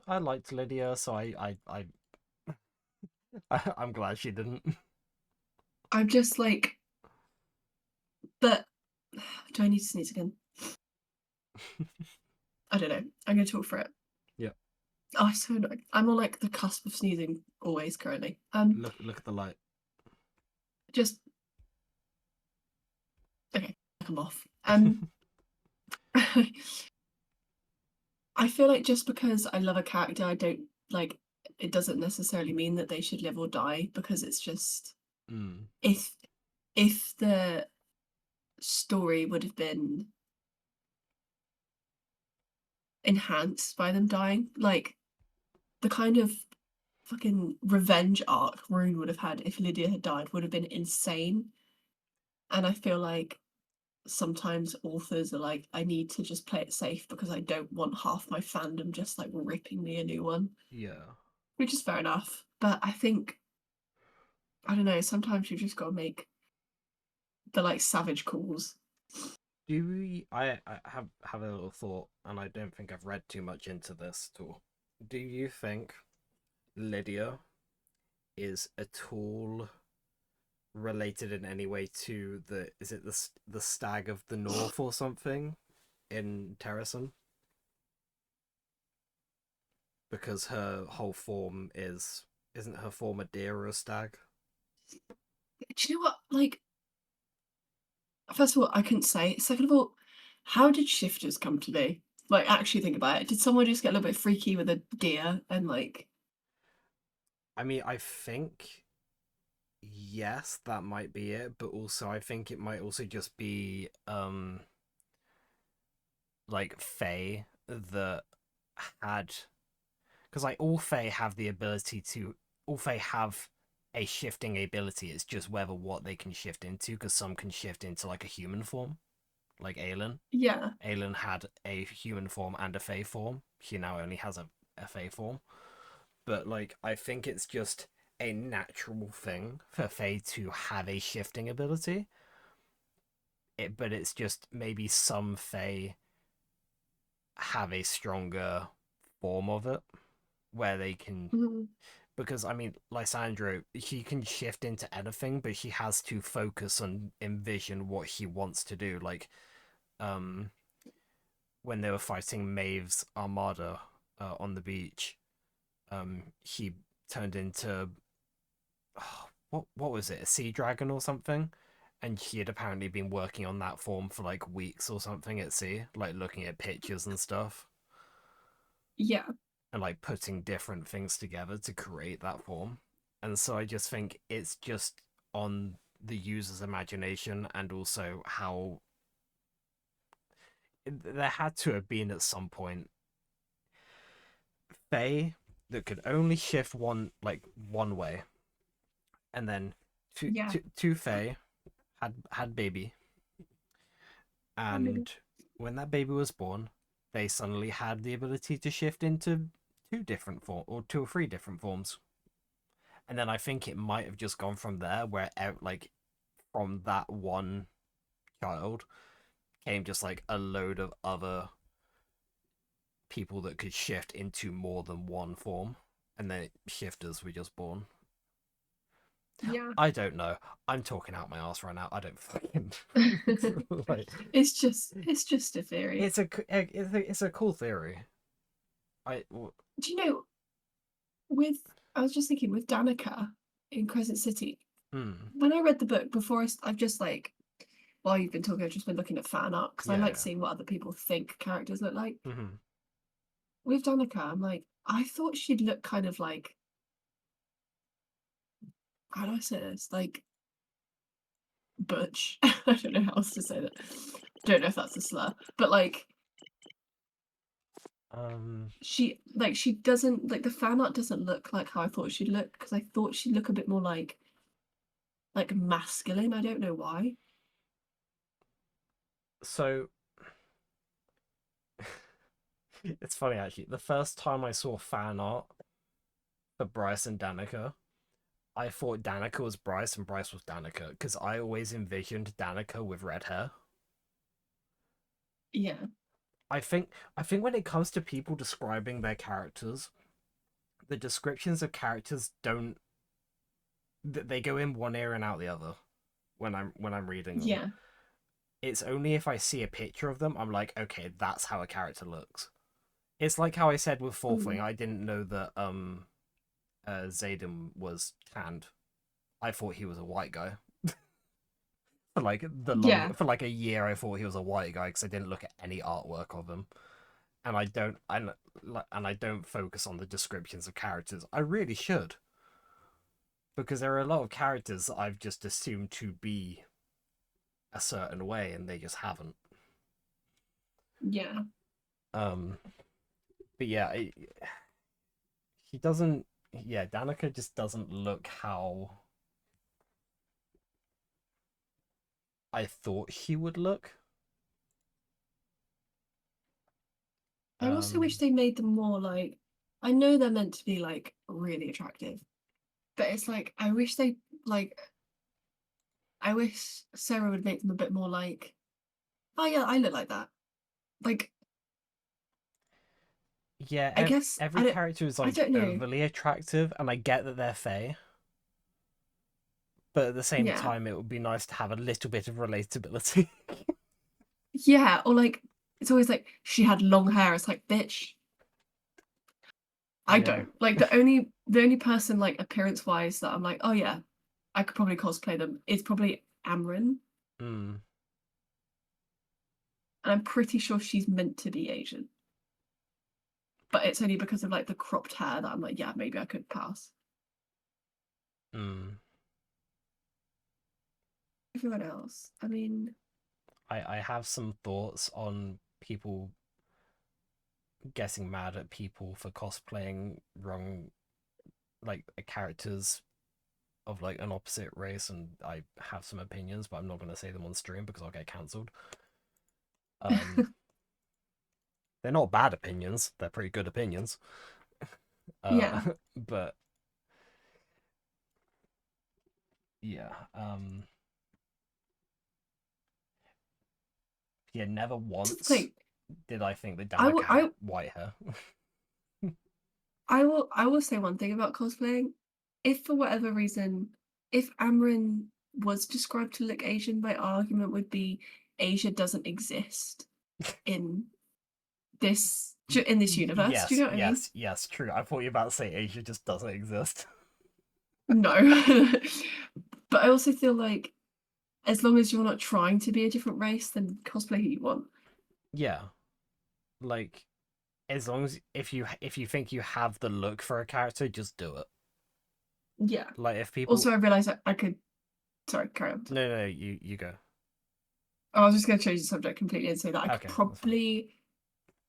I liked Lydia, so I'm glad she didn't. I'm just like, but do I need to sneeze again? I don't know. I'm gonna talk for it. Yeah. Oh, it's so annoying. I'm on like the cusp of sneezing always currently. Look at the light. Just okay, I'm off. I feel like just because I love a character, I don't like it doesn't necessarily mean that they should live or die because it's just Mm, if the story would have been enhanced by them dying, like the kind of fucking revenge arc Rune would have had if Lydia had died would have been insane. And I feel like sometimes authors are like, I need to just play it safe because I don't want half my fandom just like ripping me a new one, yeah. which is fair enough. But I think, I don't know, sometimes you just got to make the like savage calls. Do we? I have a little thought, and I don't think I've read too much into this at all. Do you think Lydia is at all related in any way to the? Is it the Stag of the North or something in Terrason? Because her whole form isn't her form a deer or a stag? Do you know what? Like, first of all, I couldn't say. Second of all, how did shifters come to be? Like, actually think about it. Did someone just get a little bit freaky with a deer and like, I mean, I think yes, that might be it, but also I think it might also just be like Fae that had, because like all Fae have a shifting ability. It's just whether what they can shift into, because some can shift into like a human form, like Aelin. yeah, Aelin had a human form and a Fae form. She now only has a Fae form. But like I think it's just a natural thing for Fae to have a shifting ability. But it's just maybe some Fae have a stronger form of it where they can, mm, because I mean Lysandra, she can shift into anything, but she has to focus and envision what she wants to do. Like um when they were fighting Maeve's armada on the beach, he turned into what was it, a sea dragon or something, and she had apparently been working on that form for like weeks or something at sea, like looking at pictures and stuff, yeah, and like putting different things together to create that form. And so I just think it's just on the user's imagination, and also how there had to have been at some point Faye that could only shift one way, and then yeah. two Faye had baby, Oh, maybe. and when that baby was born, they suddenly had the ability to shift into two different form or two or three different forms. And then I think it might have just gone from there, where like from that one child came just like a load of other people that could shift into more than one form, and then shifters were just born. Yeah. I don't know. I'm talking out my ass right now. I don't fucking like. It's just a theory. It's a cool theory. I Do you know, with I was just thinking with Danica in Crescent City, mm, when I read the book before I've just like while you've been talking, I've just been looking at fan art because I like yeah, seeing what other people think characters look like. yeah. Mm-hmm. With Danica, I'm like, I thought she'd look kind of like, how do I say this? Like butch. I don't know how else to say that. Don't know if that's a slur, but like Um, she doesn't like the fan art doesn't look like how I thought she'd look because I thought she'd look a bit more like masculine. I don't know why. so it's funny actually. The first time I saw fan art for Bryce and Danica, I thought Danica was Bryce and Bryce was Danica because I always envisioned Danica with red hair. Yeah, I think when it comes to people describing their characters, the descriptions of characters don't they go in one ear and out the other when I'm reading them. yeah. It's only if I see a picture of them I'm like, okay, that's how a character looks. It's like how I said with Fourthling, Mm. I didn't know that Zayden was tanned. I thought he was a white guy. For like Yeah. for like a year, I thought he was a white guy because I didn't look at any artwork of him, and I don't focus on the descriptions of characters. I really should, because there are a lot of characters that I've just assumed to be a certain way, and they just haven't. Yeah. Um, but yeah, he doesn't. Yeah, Danica just doesn't look how I thought she would look. I also wish Um, they made them more like, I know they're meant to be like really attractive, but it's like like I wish Sarah would make them a bit more like, oh yeah, I look like that. Like yeah, I guess every character is I like don't know. overly attractive, and I get that they're fae, but at the same Yeah. time, it would be nice to have a little bit of relatability. Yeah, or like it's always like she had long hair. It's like, bitch, I Yeah. don't. Like the only person like appearance wise that I'm like, oh yeah, I could probably cosplay them is probably Amryn. Mm, And I'm pretty sure she's meant to be Asian. But it's only because of like the cropped hair that I'm like, yeah, maybe I could pass. mm. Everyone else, I mean, I have some thoughts on people getting mad at people for cosplaying wrong, like characters of like an opposite race, and I have some opinions, but I'm not going to say them on stream because I'll get cancelled. Um, they're not bad opinions; they're pretty good opinions. Uh, yeah. but yeah, yeah, never Just once like did I think that I Danica will, had white hair. I will say one thing about cosplaying. If for whatever reason, if Amryn was described to look Asian, my argument would be Asia doesn't exist in this universe. Do you Yes, know what I mean? yes, yes, true. I thought you were about to say Asia just doesn't exist. No. But I also feel like as long as you're not trying to be a different race, then cosplay who you want. Yeah, like as long as if you think you have the look for a character, just do it. Yeah. Like if Also, people, I realized I could. Sorry, carry on. no, you go. I was just going to change the subject completely and say that Okay, that's fine.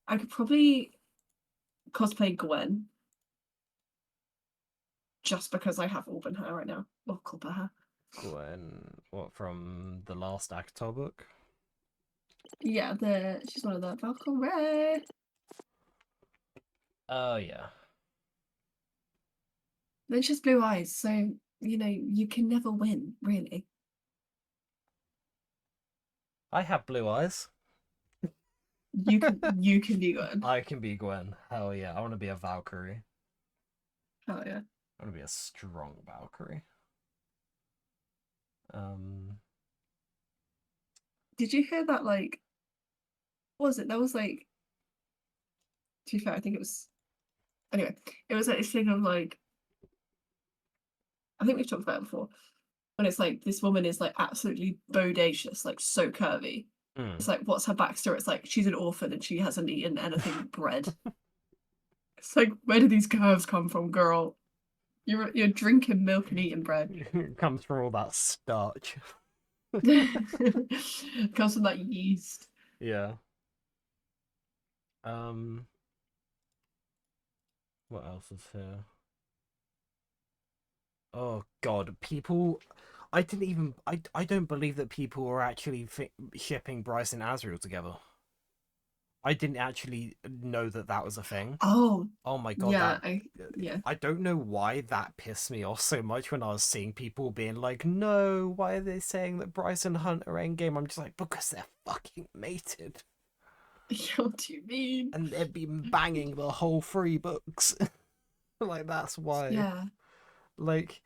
I could probably cosplay Gwen just because I have auburn hair right now, or copper hair. Gwen, what from the last Acotar book? Yeah, she's one of the Valkyrie. Oh yeah, Then she has blue eyes, so you can never win, really. I have blue eyes. You can be Gwen. I can be Gwen. Hell yeah, I want to be a Valkyrie. Oh yeah. I want to be a strong Valkyrie. Um, Did you hear that? Like, what was it? That was like. To be fair, I think it was. Anyway, it was like this thing of like. I think we've talked about it before. When it's like this woman is like absolutely bodacious, like so curvy. mm. It's like, what's her backstory? It's like she's an orphan and she hasn't eaten anything but bread. It's like, where do these curves come from, girl? You're drinking milk and eating bread. It comes from all that starch. Comes from that yeast. Yeah. Um, what else is here? Oh God, people. I didn't even. I don't believe that people were actually shipping Bryce and Azriel together. I didn't actually know that that was a thing. Oh, Oh my God, yeah, that. yeah. I don't know why that pissed me off so much when I was seeing people being like, "No, why are they saying that Bryce and Hunt are endgame?" I'm just like, because they're fucking mated, What do you mean? and they've been banging the whole three books. Like that's why. Yeah. Like,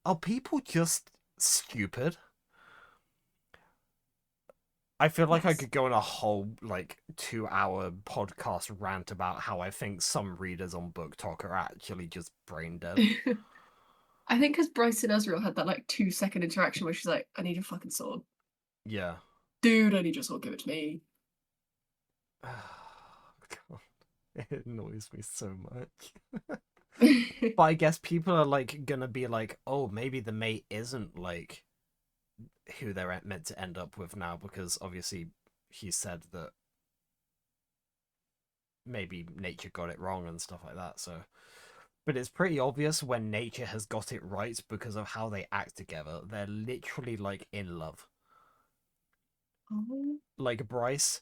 are people just stupid? I feel like I Yes. could go on a whole like 2 hour podcast rant about how I think some readers on Book Talk are actually just brain dead. I think because Bryce and Ezreal had that like 2-second interaction where she's like, I need a fucking sword. Yeah. Dude, I need your soul, give it to me. God, it annoys me so much. But I guess people are like gonna be like, oh, maybe the mate isn't like who they're meant to end up with now because obviously he said that maybe nature got it wrong and stuff like that. So, but it's pretty obvious when nature has got it right because of how they act together. They're literally like in love. Oh, Like Bryce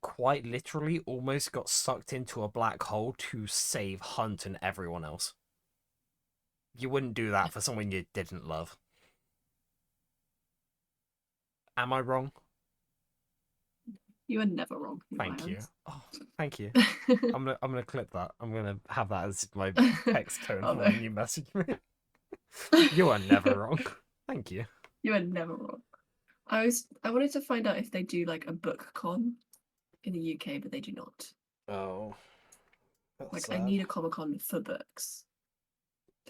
quite literally almost got sucked into a black hole to save Hunt and everyone else. You wouldn't do that for someone you didn't love. Am I wrong? you are never wrong in my Thank you. eyes. Oh, thank you. I'm gonna clip that. I'm gonna have that as my text tone Oh for no. when you message me. You are never wrong. Thank you. You are never wrong. I wanted to find out if they do like a book con in the UK, but they do not. Oh, that's Like I sad. need a Comic Con for books.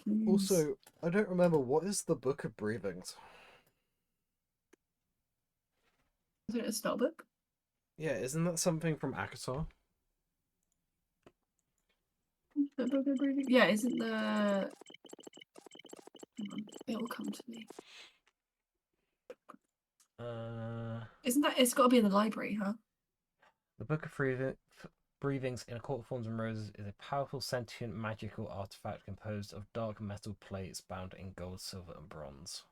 Please. Also, I don't remember what is the Book of Breathings. Is it a spell book? Yeah, isn't that something from Acotar? The book of breathing? Yeah, isn't the hang on, it'll come to me. Uh, Isn't that it's gotta be in the library, huh? the Book of Breathings in a Court of Thorns and Roses is a powerful, sentient, magical artifact composed of dark metal plates bound in gold, silver, and bronze.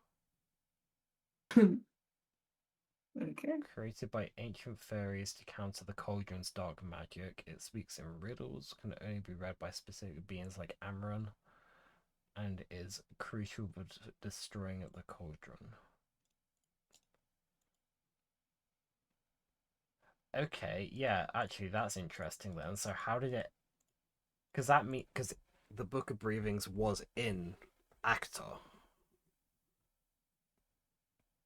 Okay. Created by ancient fairies to counter the cauldron's dark magic, it speaks in riddles, can only be read by specific beings like Amron, and is crucial for destroying the cauldron. Okay, yeah, actually, that's interesting then. So, how did it? Because that mean because the Book of Breathings was in Actor.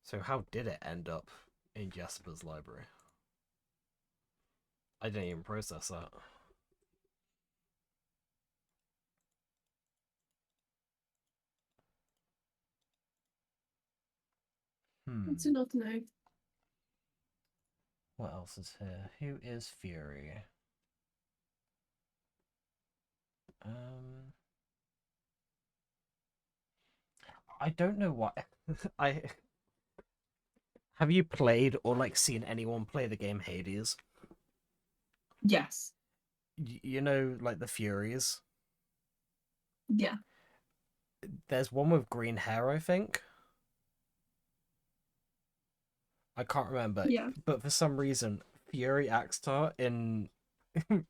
So, how did it end up in Jasper's library? I didn't even process that. That's Hmm. enough to know. What else is here? Who is Fury? Um. I don't know what I have you played or like seen anyone play the game Hades? Yes. You know, like the Furies. Yeah. There's one with green hair, I think. I can't remember, Yeah. but for some reason, Fury Axtar in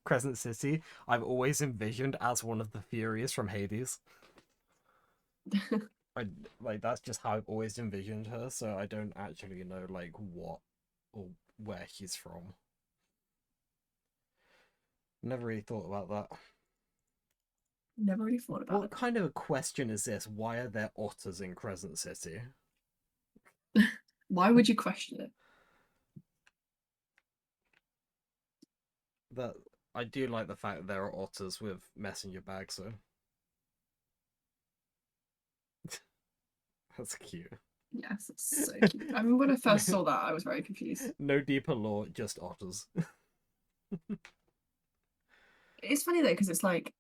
Crescent City, I've always envisioned as one of the Furies from Hades. I like that's just how I've always envisioned her, so I don't actually know like what or where she's from. Never really thought about that. Never really thought about What kind of a question is this? Why are there otters in Crescent City? it. Why would you question it? That I do like the fact that there are otters with messenger bags, though. That's cute. Yes, it's so cute. I mean, when I first saw that, I was very confused. No deeper lore, just otters. It's funny though, because it's like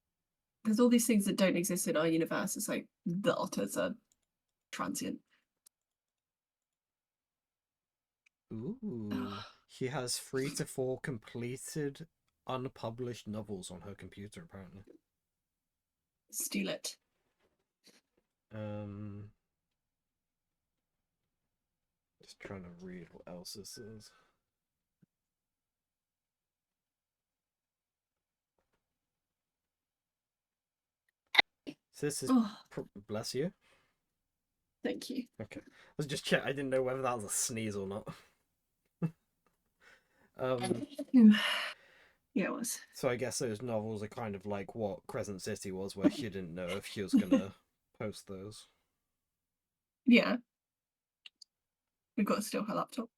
there's all these things that don't exist in our universe. It's like the otters are transient. Ooh. She has 3 to 4 completed unpublished novels on her computer, apparently. Steal it. Um, just trying to read what else this is. So this is Oh, bless you. thank you. Okay, I was just check. I didn't know whether that was a sneeze or not. Um, Yeah, it was. so I guess those novels are kind of like what Crescent City was, where she didn't know if she was gonna post those. Yeah, we've got to steal her laptop.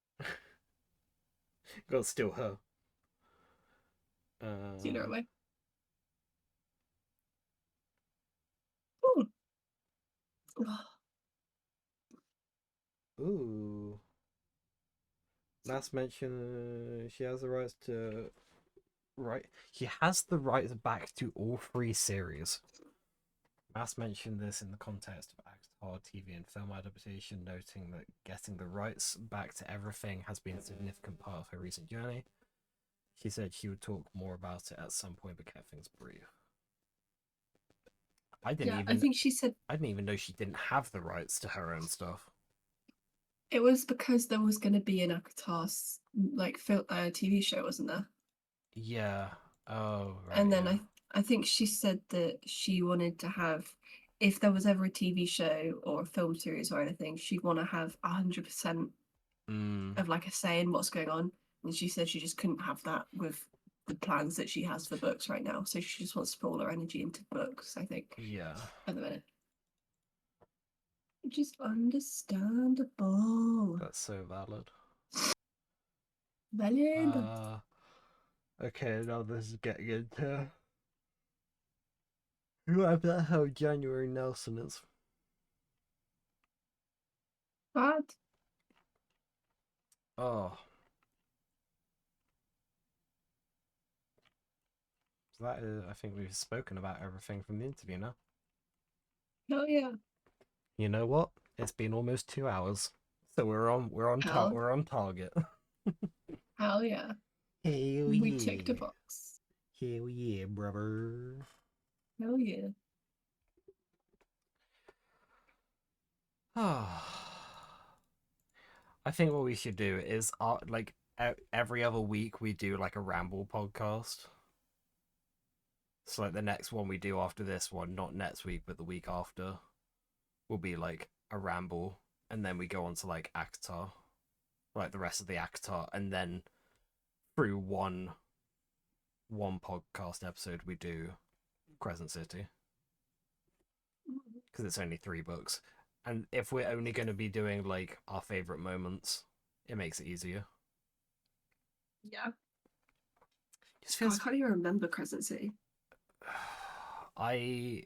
Got to steal her. Steal her Uh, away. Ooh. Oh, ooh. Mass mentioned she has the rights to right. She has the rights back to all three series. Mass mentioned this in the context of Acotar TV and film adaptation, noting that getting the rights back to everything has been a significant part of her recent journey. She said she would talk more about it at some point, but kept things brief. I didn't Yeah, I even think she said I didn't even know she didn't have the rights to her own stuff. it was because there was going to be an Acotar's like TV show, wasn't there? Yeah. Oh, right, And then yeah. I think she said that she wanted to have, if there was ever a TV show or a film series or anything, she'd want to have 100% Mm, of like a say in what's going on. And she said she just couldn't have that with the plans that she has for books right now. So she just wants to put all her energy into books, I think, yeah. at the minute. Which is understandable. That's so valid. Valid. Uh, okay, now this is getting into whoever how January Nelson is. Bad. Oh, so that is, I think we've spoken about everything from the interview now. Hell yeah. You know what? It's been almost 2 hours, so Hell, we're on target. hell yeah. Hell We ticked a yeah, box. hell yeah, brother. Hell yeah. I think what we should do is like every other week we do like a ramble podcast. So like the next one we do after this one, not next week but the week after, will be like a ramble, and then we go on to like Actar, like the rest of the Actar, and then through one podcast episode we do Crescent City because it's only 3 books, and if we're only going to be doing like our favorite moments, it makes it easier. Yeah. Just God, I feels can't even remember Crescent City. I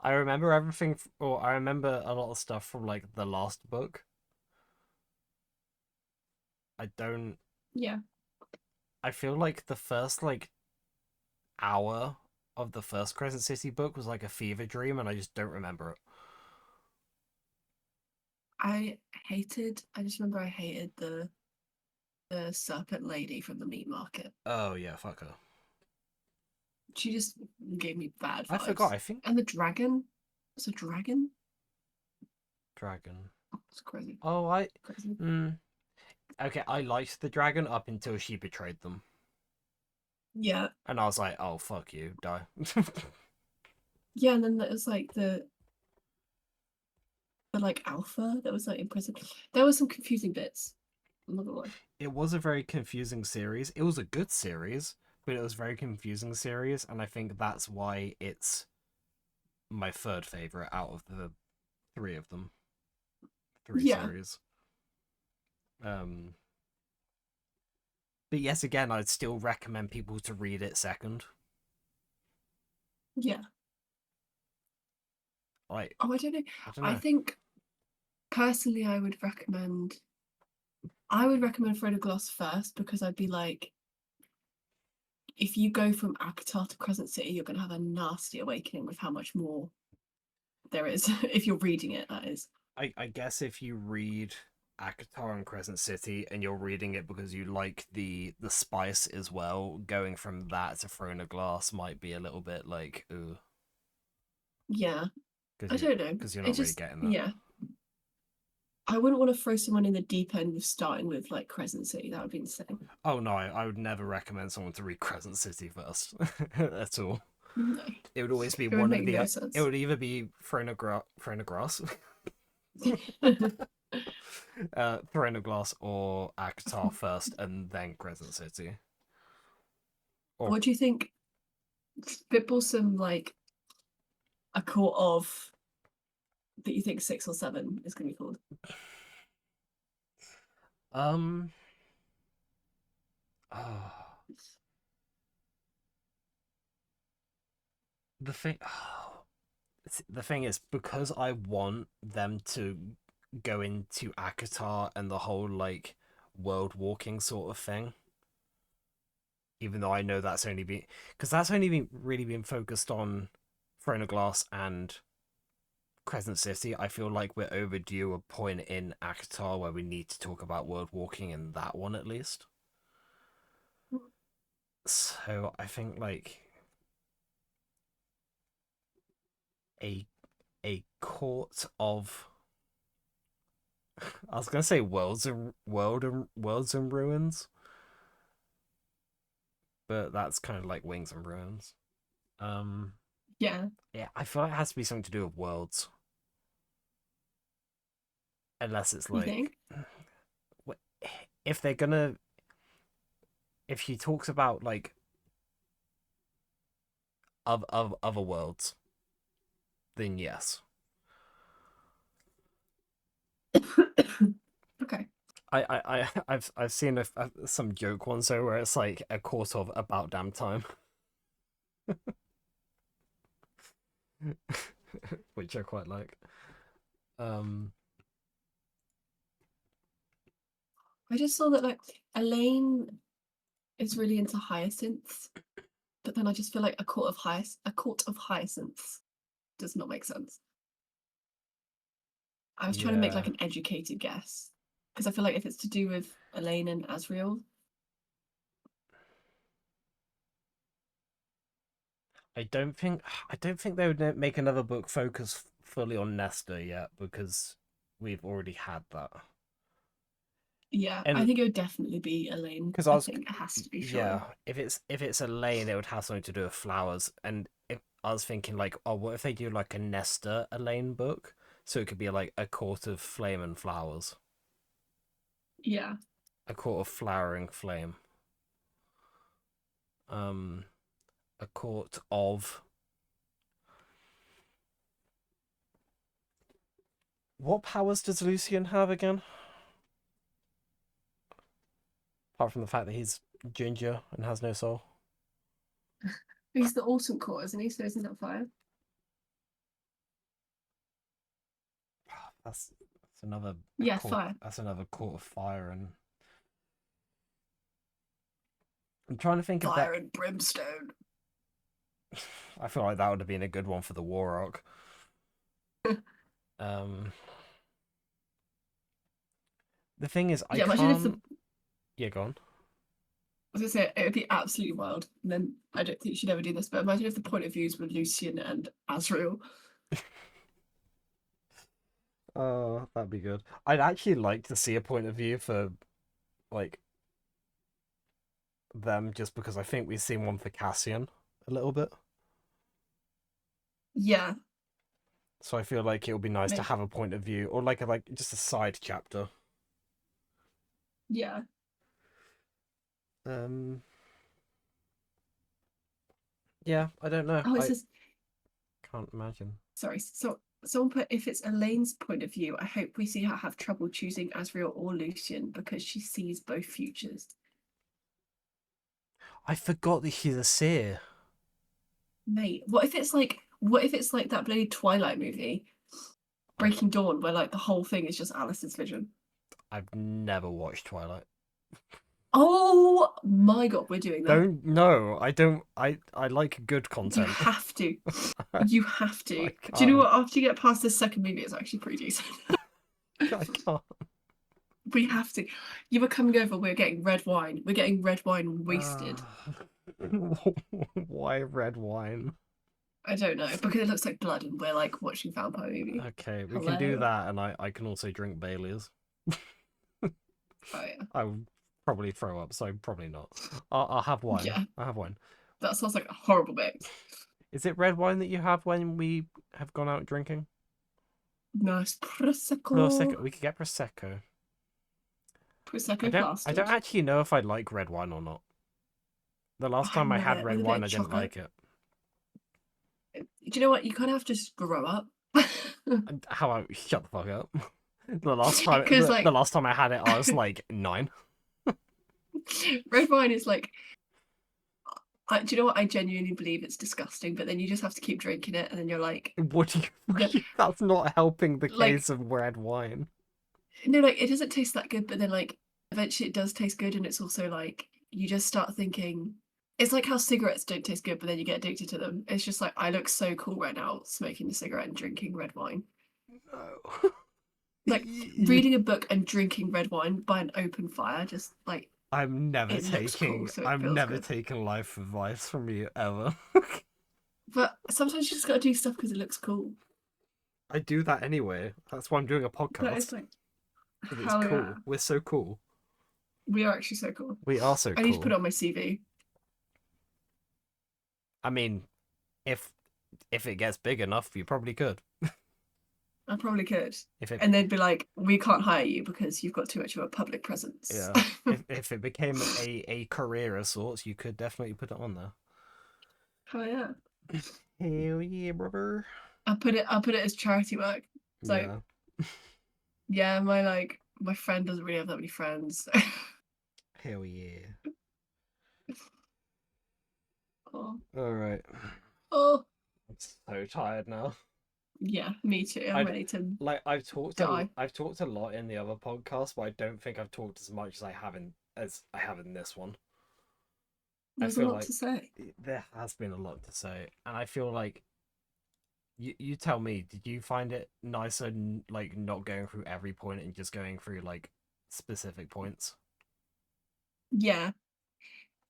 I remember everything, or I remember a lot of stuff from like the last book. I don't. Yeah. I feel like the first like hour of the first Crescent City book was like a fever dream, and I just don't remember it. I just remember I hated the serpent lady from the meat market. Oh yeah, fuck her. She just gave me bad I forgot. vibes. I think And the dragon? It's a dragon? dragon. It's crazy. Oh, I. Crazy. Mm, okay, I liked the dragon up until she betrayed them, Yeah. and I was like, oh fuck you, die. Yeah, and then there was like the like alpha that was like in prison. There were some confusing bits. I'm not gonna lie. It was a very confusing series. It was a good series, but it was a very confusing series, and I think that's why it's my third favorite out of the three of them, three Yeah. series. Um, but yes, again, I'd still recommend people to read it second. Yeah. Like, Oh, I don't know. I don't I know. think personally I would recommend Fred Gloss first because I'd be like, if you go from Akatar to Crescent City, you're going to have a nasty awakening with how much more there is if you're reading it. That is. I guess if you read Akatar and Crescent City and you're reading it because you like the spice as well, going from that to Throne of Glass might be a little bit like ooh, Yeah, because I don't know. you're It not really just getting that. yeah. I wouldn't want to throw someone in the deep end with starting with like Crescent City. That would be insane. Oh no, I would never recommend someone to read Crescent City first at all. No, It would always be it would one of make the. no It sense. would either be Throne of Grass, Throne of Glass, or Akatar first, and then Crescent City. Or What do you think? Spitball some like a court of that you think 6 or 7 is going to be called. um, oh, the thing. The thing is, because I want them to go into Acotar and the whole like world walking sort of thing. Even though I know that's only been because that's only been really been focused on Throne of Glass and Crescent City. I feel like we're overdue a point in Acotar where we need to talk about world walking in that one at least. So I think like a a court of I was gonna say worlds and ruins, but that's kind of like wings and ruins. Um, Yeah. yeah, I feel like it has to be something to do with worlds, unless it's You like think? if they're gonna if he talks about like of other worlds, then yes. Okay. I've seen some joke ones though where it's like a court of about damn time, which I quite like. Um, I just saw that like Elaine is really into hyacinths, but then I just feel like a court of hyacinths does not make sense. I was trying to make yeah, like an educated guess because I feel like if it's to do with Elaine and Asriel, I don't think they would make another book focus fully on Nesta yet because we've already had that. yeah, I And think it would definitely be Elaine. because I I was, think it has to be yeah, Shore. if it's a lane, it would have something to do with flowers. And if I was thinking like, oh, what if they do like a Nesta Elaine book? So it could be like a court of flame and flowers, Yeah. a court of flowering flame, um, a court of what powers does Lucian have again? Apart from the fact that he's ginger and has no soul. He's the Autumn Court, isn't he? So isn't that fire? That's another Yeah, court. fire. That's another court of fire, and I'm trying to think of Fire that. and brimstone. I feel like that would have been a good one for the war arc. Um, the thing is, I Yeah, imagine if the can't. Yeah, go on. I was gonna say it would be absolutely wild. And then I don't think you should ever do this, but imagine if the point of views were Lucian and Asriel. Oh, that'd be good. I'd actually like to see a point of view for like them, just because I think we've seen one for Cassian a little bit. Yeah, So I feel like it would be nice to mate. have a point of view, or like just a side chapter. Yeah. Um, yeah, I don't know. Oh, it I says can't imagine. sorry. So someone put if it's Elaine's point of view, I hope we see her have trouble choosing Asriel or Lucian because she sees both futures. I forgot that she's a seer. Mate, what if it's like that bloody Twilight movie, I've Breaking Dawn, where like the whole thing is just Alice's vision? I've never watched Twilight. Oh my god, we're doing that. Don't no, I don't. I like good You content. have to. You have I to. Do you know can't. what? After you get past the second movie, it's actually pretty decent. I can't. We have to. You were coming over, we're getting red wine. We're getting red wine wasted. Why red wine? I don't know, because it looks like blood and we're like watching vampire movie. Okay, we can do Hello. that, and I can also drink Bailey's. Oh yeah. I would probably throw up, so probably not. I'll have wine. Yeah. I'll have wine. That sounds like a horrible mix. Is it red wine that you have when we have gone out drinking? Nice Prosecco. prosecco. We could get prosecco. Prosecco I don't plastered. actually know if I like red wine or not. The Oh, last I time I love had it red with a bit wine, of I didn't chocolate. like it. Do you know what? You kind of have to just grow up. How I shut the fuck up. The last time Because the like last time I had it, I was like 9. red wine is like do you know what? I genuinely believe it's disgusting, but then you just have to keep drinking it, and then you're like, What do no, you? That's not helping the like case of red wine. no, like it doesn't taste that good, but then like eventually it does taste good, and it's also like you just start thinking. It's like how cigarettes don't taste good, but then you get addicted to them. It's just like I look so cool right now, smoking a cigarette and drinking red wine. No. Like reading a book and drinking red wine by an open fire, just like it looks cool, so it I'm feels never good. taking life advice from you ever. But sometimes you just gotta do stuff because it looks cool. I do that anyway. That's why I'm doing a That is podcast. like, Because it's hell yeah. cool. We're so cool. We are actually so cool. We are so I need to put cool. it on my CV. I mean, if if it gets big enough, you probably could. I probably could. If it And they'd be like, we can't hire you because you've got too much of a public presence. Yeah. If it became a career of sorts, you could definitely put it on there. Oh yeah. Hell yeah, brother. I'll put it as charity work. It's like, Yeah. yeah, my friend doesn't really have that many friends. Hell yeah. Oh. All right. Oh. I'm so tired now. Yeah, me too. I'm I'd ready to like die. I've talked a lot in the other podcast, but I don't think I've talked as much as I have in this one. I There's a feel lot like to say. there has been a lot to say, and I feel like you tell me, did you find it nicer like not going through every point and just going through like specific points? Yeah.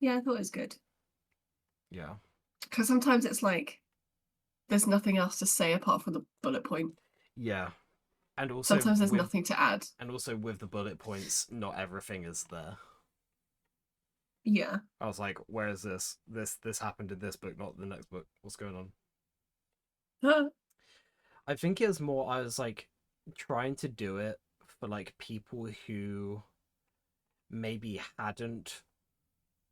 Yeah, I thought it was good. Yeah. Because sometimes it's like there's nothing else to say apart from the bullet point. Yeah. And also Sometimes there's nothing to add. with the bullet points, not everything is there. Yeah. I was like, where is this? This happened in this book, not the next book. What's going on? I think it was more I was like trying to do it for like people who maybe hadn't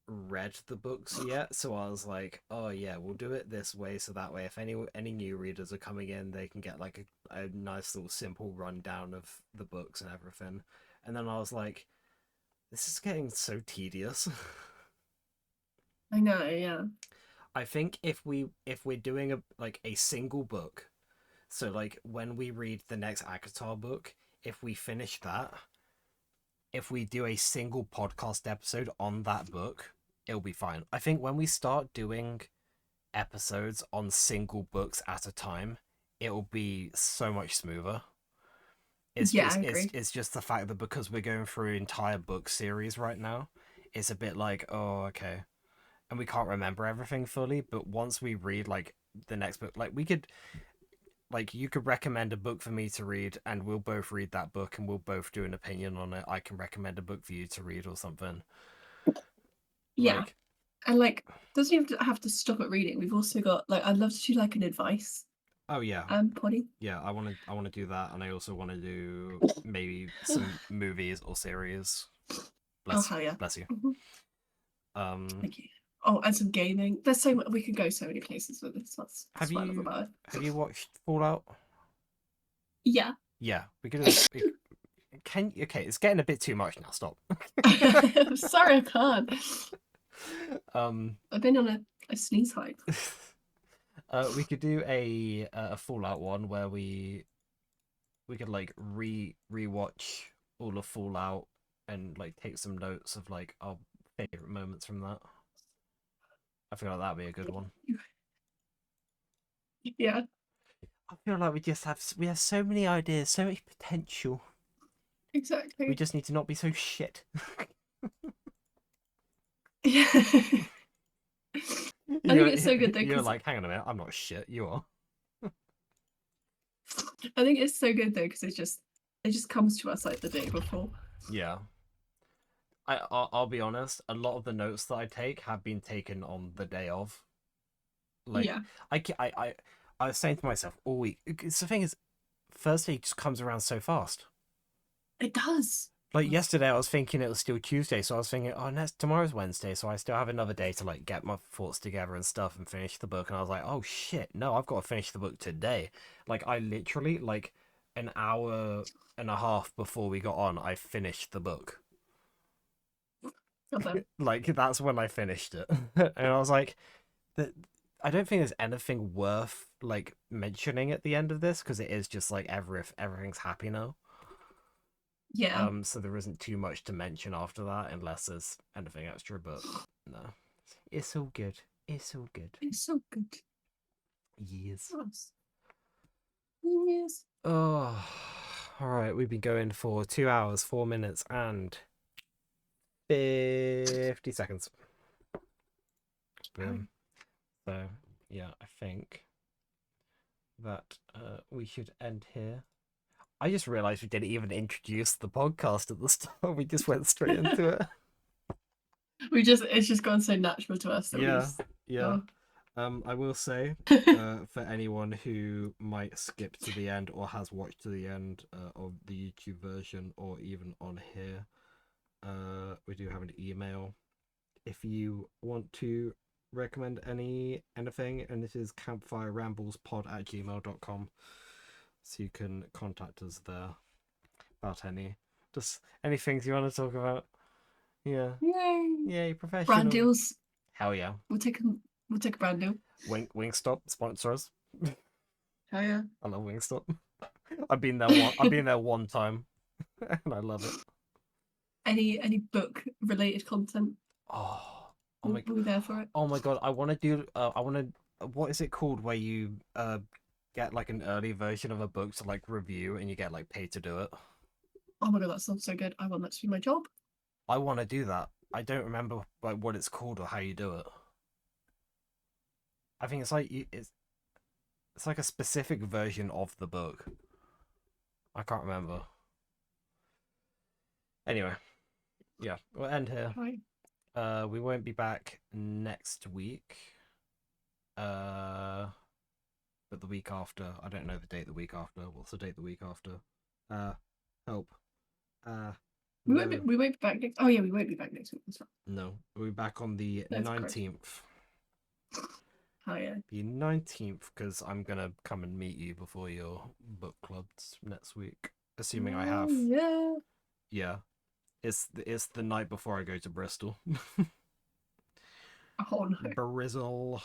read the books yet. So I was like, oh yeah, we'll do it this way so that way if any new readers are coming in, they can get like a nice little simple rundown of the books and everything. And then I was like, this is getting so tedious. I know, yeah. I think if we're doing a single book, so like when we read the next Acotar book, if we finish that, if we do a single podcast episode on that book, it'll be fine. I think when we start doing episodes on single books at a time, it'll be so much smoother. Yeah, I agree. It's just the fact that because we're going through entire book series right now, it's a bit like, oh, okay. And we can't remember everything fully, but once we read like the next book, like we could like you could recommend a book for me to read and we'll both read that book and we'll both do an opinion on it. I can recommend a book for you to read or something. Yeah. Like, And like doesn't even have to stop at reading. We've also got like I'd love to do like an advice oh yeah, potty. yeah, I want to do that, and I also want to do maybe some movies or series. Oh Bless hell yeah. bless you. Mhm. Um, Thank you. Oh, and some gaming. There's so much, we could go so many places with this. have That's what I love you about it. watched Fallout? Yeah. Yeah, we could do a, can okay, it's getting a bit too much now. Stop. I'm sorry I can't. um, I've been on a sneeze hype. we could do a Fallout one where we could like rewatch all of Fallout and like take some notes of like our favorite moments from that. I feel like that'd be a good one. Yeah, I feel like we have so many ideas, so much potential. We exactly. just need to not be so shit. Yeah. I think it's so good though You're because like, hang on a minute, I'm not shit. You are. I think it's so good though because it just comes to us like the day before. Yeah. I'll be honest. A lot of the notes that I take have been taken on the day of. Like Yeah, I was saying to myself all week. It's the thing is, Thursday just comes around so fast. it does. Like yesterday, I was thinking it was still Tuesday, so I was thinking, oh, next tomorrow's Wednesday, so I still have another day to like get my thoughts together and stuff and finish the book. And I was like, oh shit, no, I've got to finish the book today. Like I literally like an hour and a half before we got on, I finished the book. Although, Like that's when I finished it, and I was like, that. I don't think there's anything worth like mentioning at the end of this because it is just like everything's happy now. Yeah. So there isn't too much to mention after that, unless there's anything extra. But no, it's all good. It's all good. It's so good. Yes. Yes. Yes. Oh, all right. We've been going for 2 hours, 4 minutes, and 50 seconds. Boom. So yeah, I think that we should end here. I just realized we didn't even introduce the podcast at the start. We just went straight into it. It's just gone so natural to us that we Yeah, just yeah. oh. I will say, for anyone who might skip to the end or has watched to the end of the YouTube version or even on here, we do have an email. If you want to recommend anything, and this is campfireramblespod@gmail.com, so you can contact us there about just any things you want to talk about. Yeah, Yay. yay, Brand professional. deals. Hell yeah. We'll take a brand deal. Wingstop sponsor us. Hell yeah. I love Wingstop. I've been there one. I've been there one time, and I love it. Any book related content. Oh, oh We'll, my, we'll be there for it. oh my god! I want to do. I want to. What is it called? Where you get like an early version of a book to like review, and you get like paid to do it. Oh my god, that sounds so good. I want that to be my job. I want to do that. I don't remember like what it's called or how you do it. I think it's like it's like a specific version of the book. I can't remember. Anyway, yeah, we'll end here. Right. We won't be back next week. Uh, but the week after, I don't know the date the week after. What's the date the week after? Uh, help. Uh, no, We won't be back next. Oh yeah, we won't be back next week. That's right. no. We'll be back on the That's correct. 19th. Oh yeah. The 19th, because I'm gonna come and meet you before your book clubs next week. Assuming I Oh have. yeah. Yeah. It's the night before I go to Bristol. Oh no. Brizzle.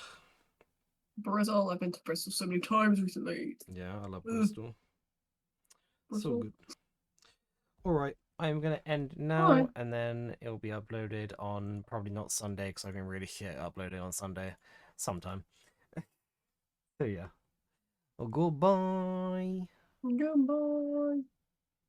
Bristol. I've been to Bristol so many times recently. Yeah, I love Ugh, Bristol. So Bristol. good. All right, I'm gonna end All right. now, and then it'll be uploaded on probably not Sunday because I've been really shit at uploading on Sunday, sometime. So yeah. Well, goodbye. Goodbye.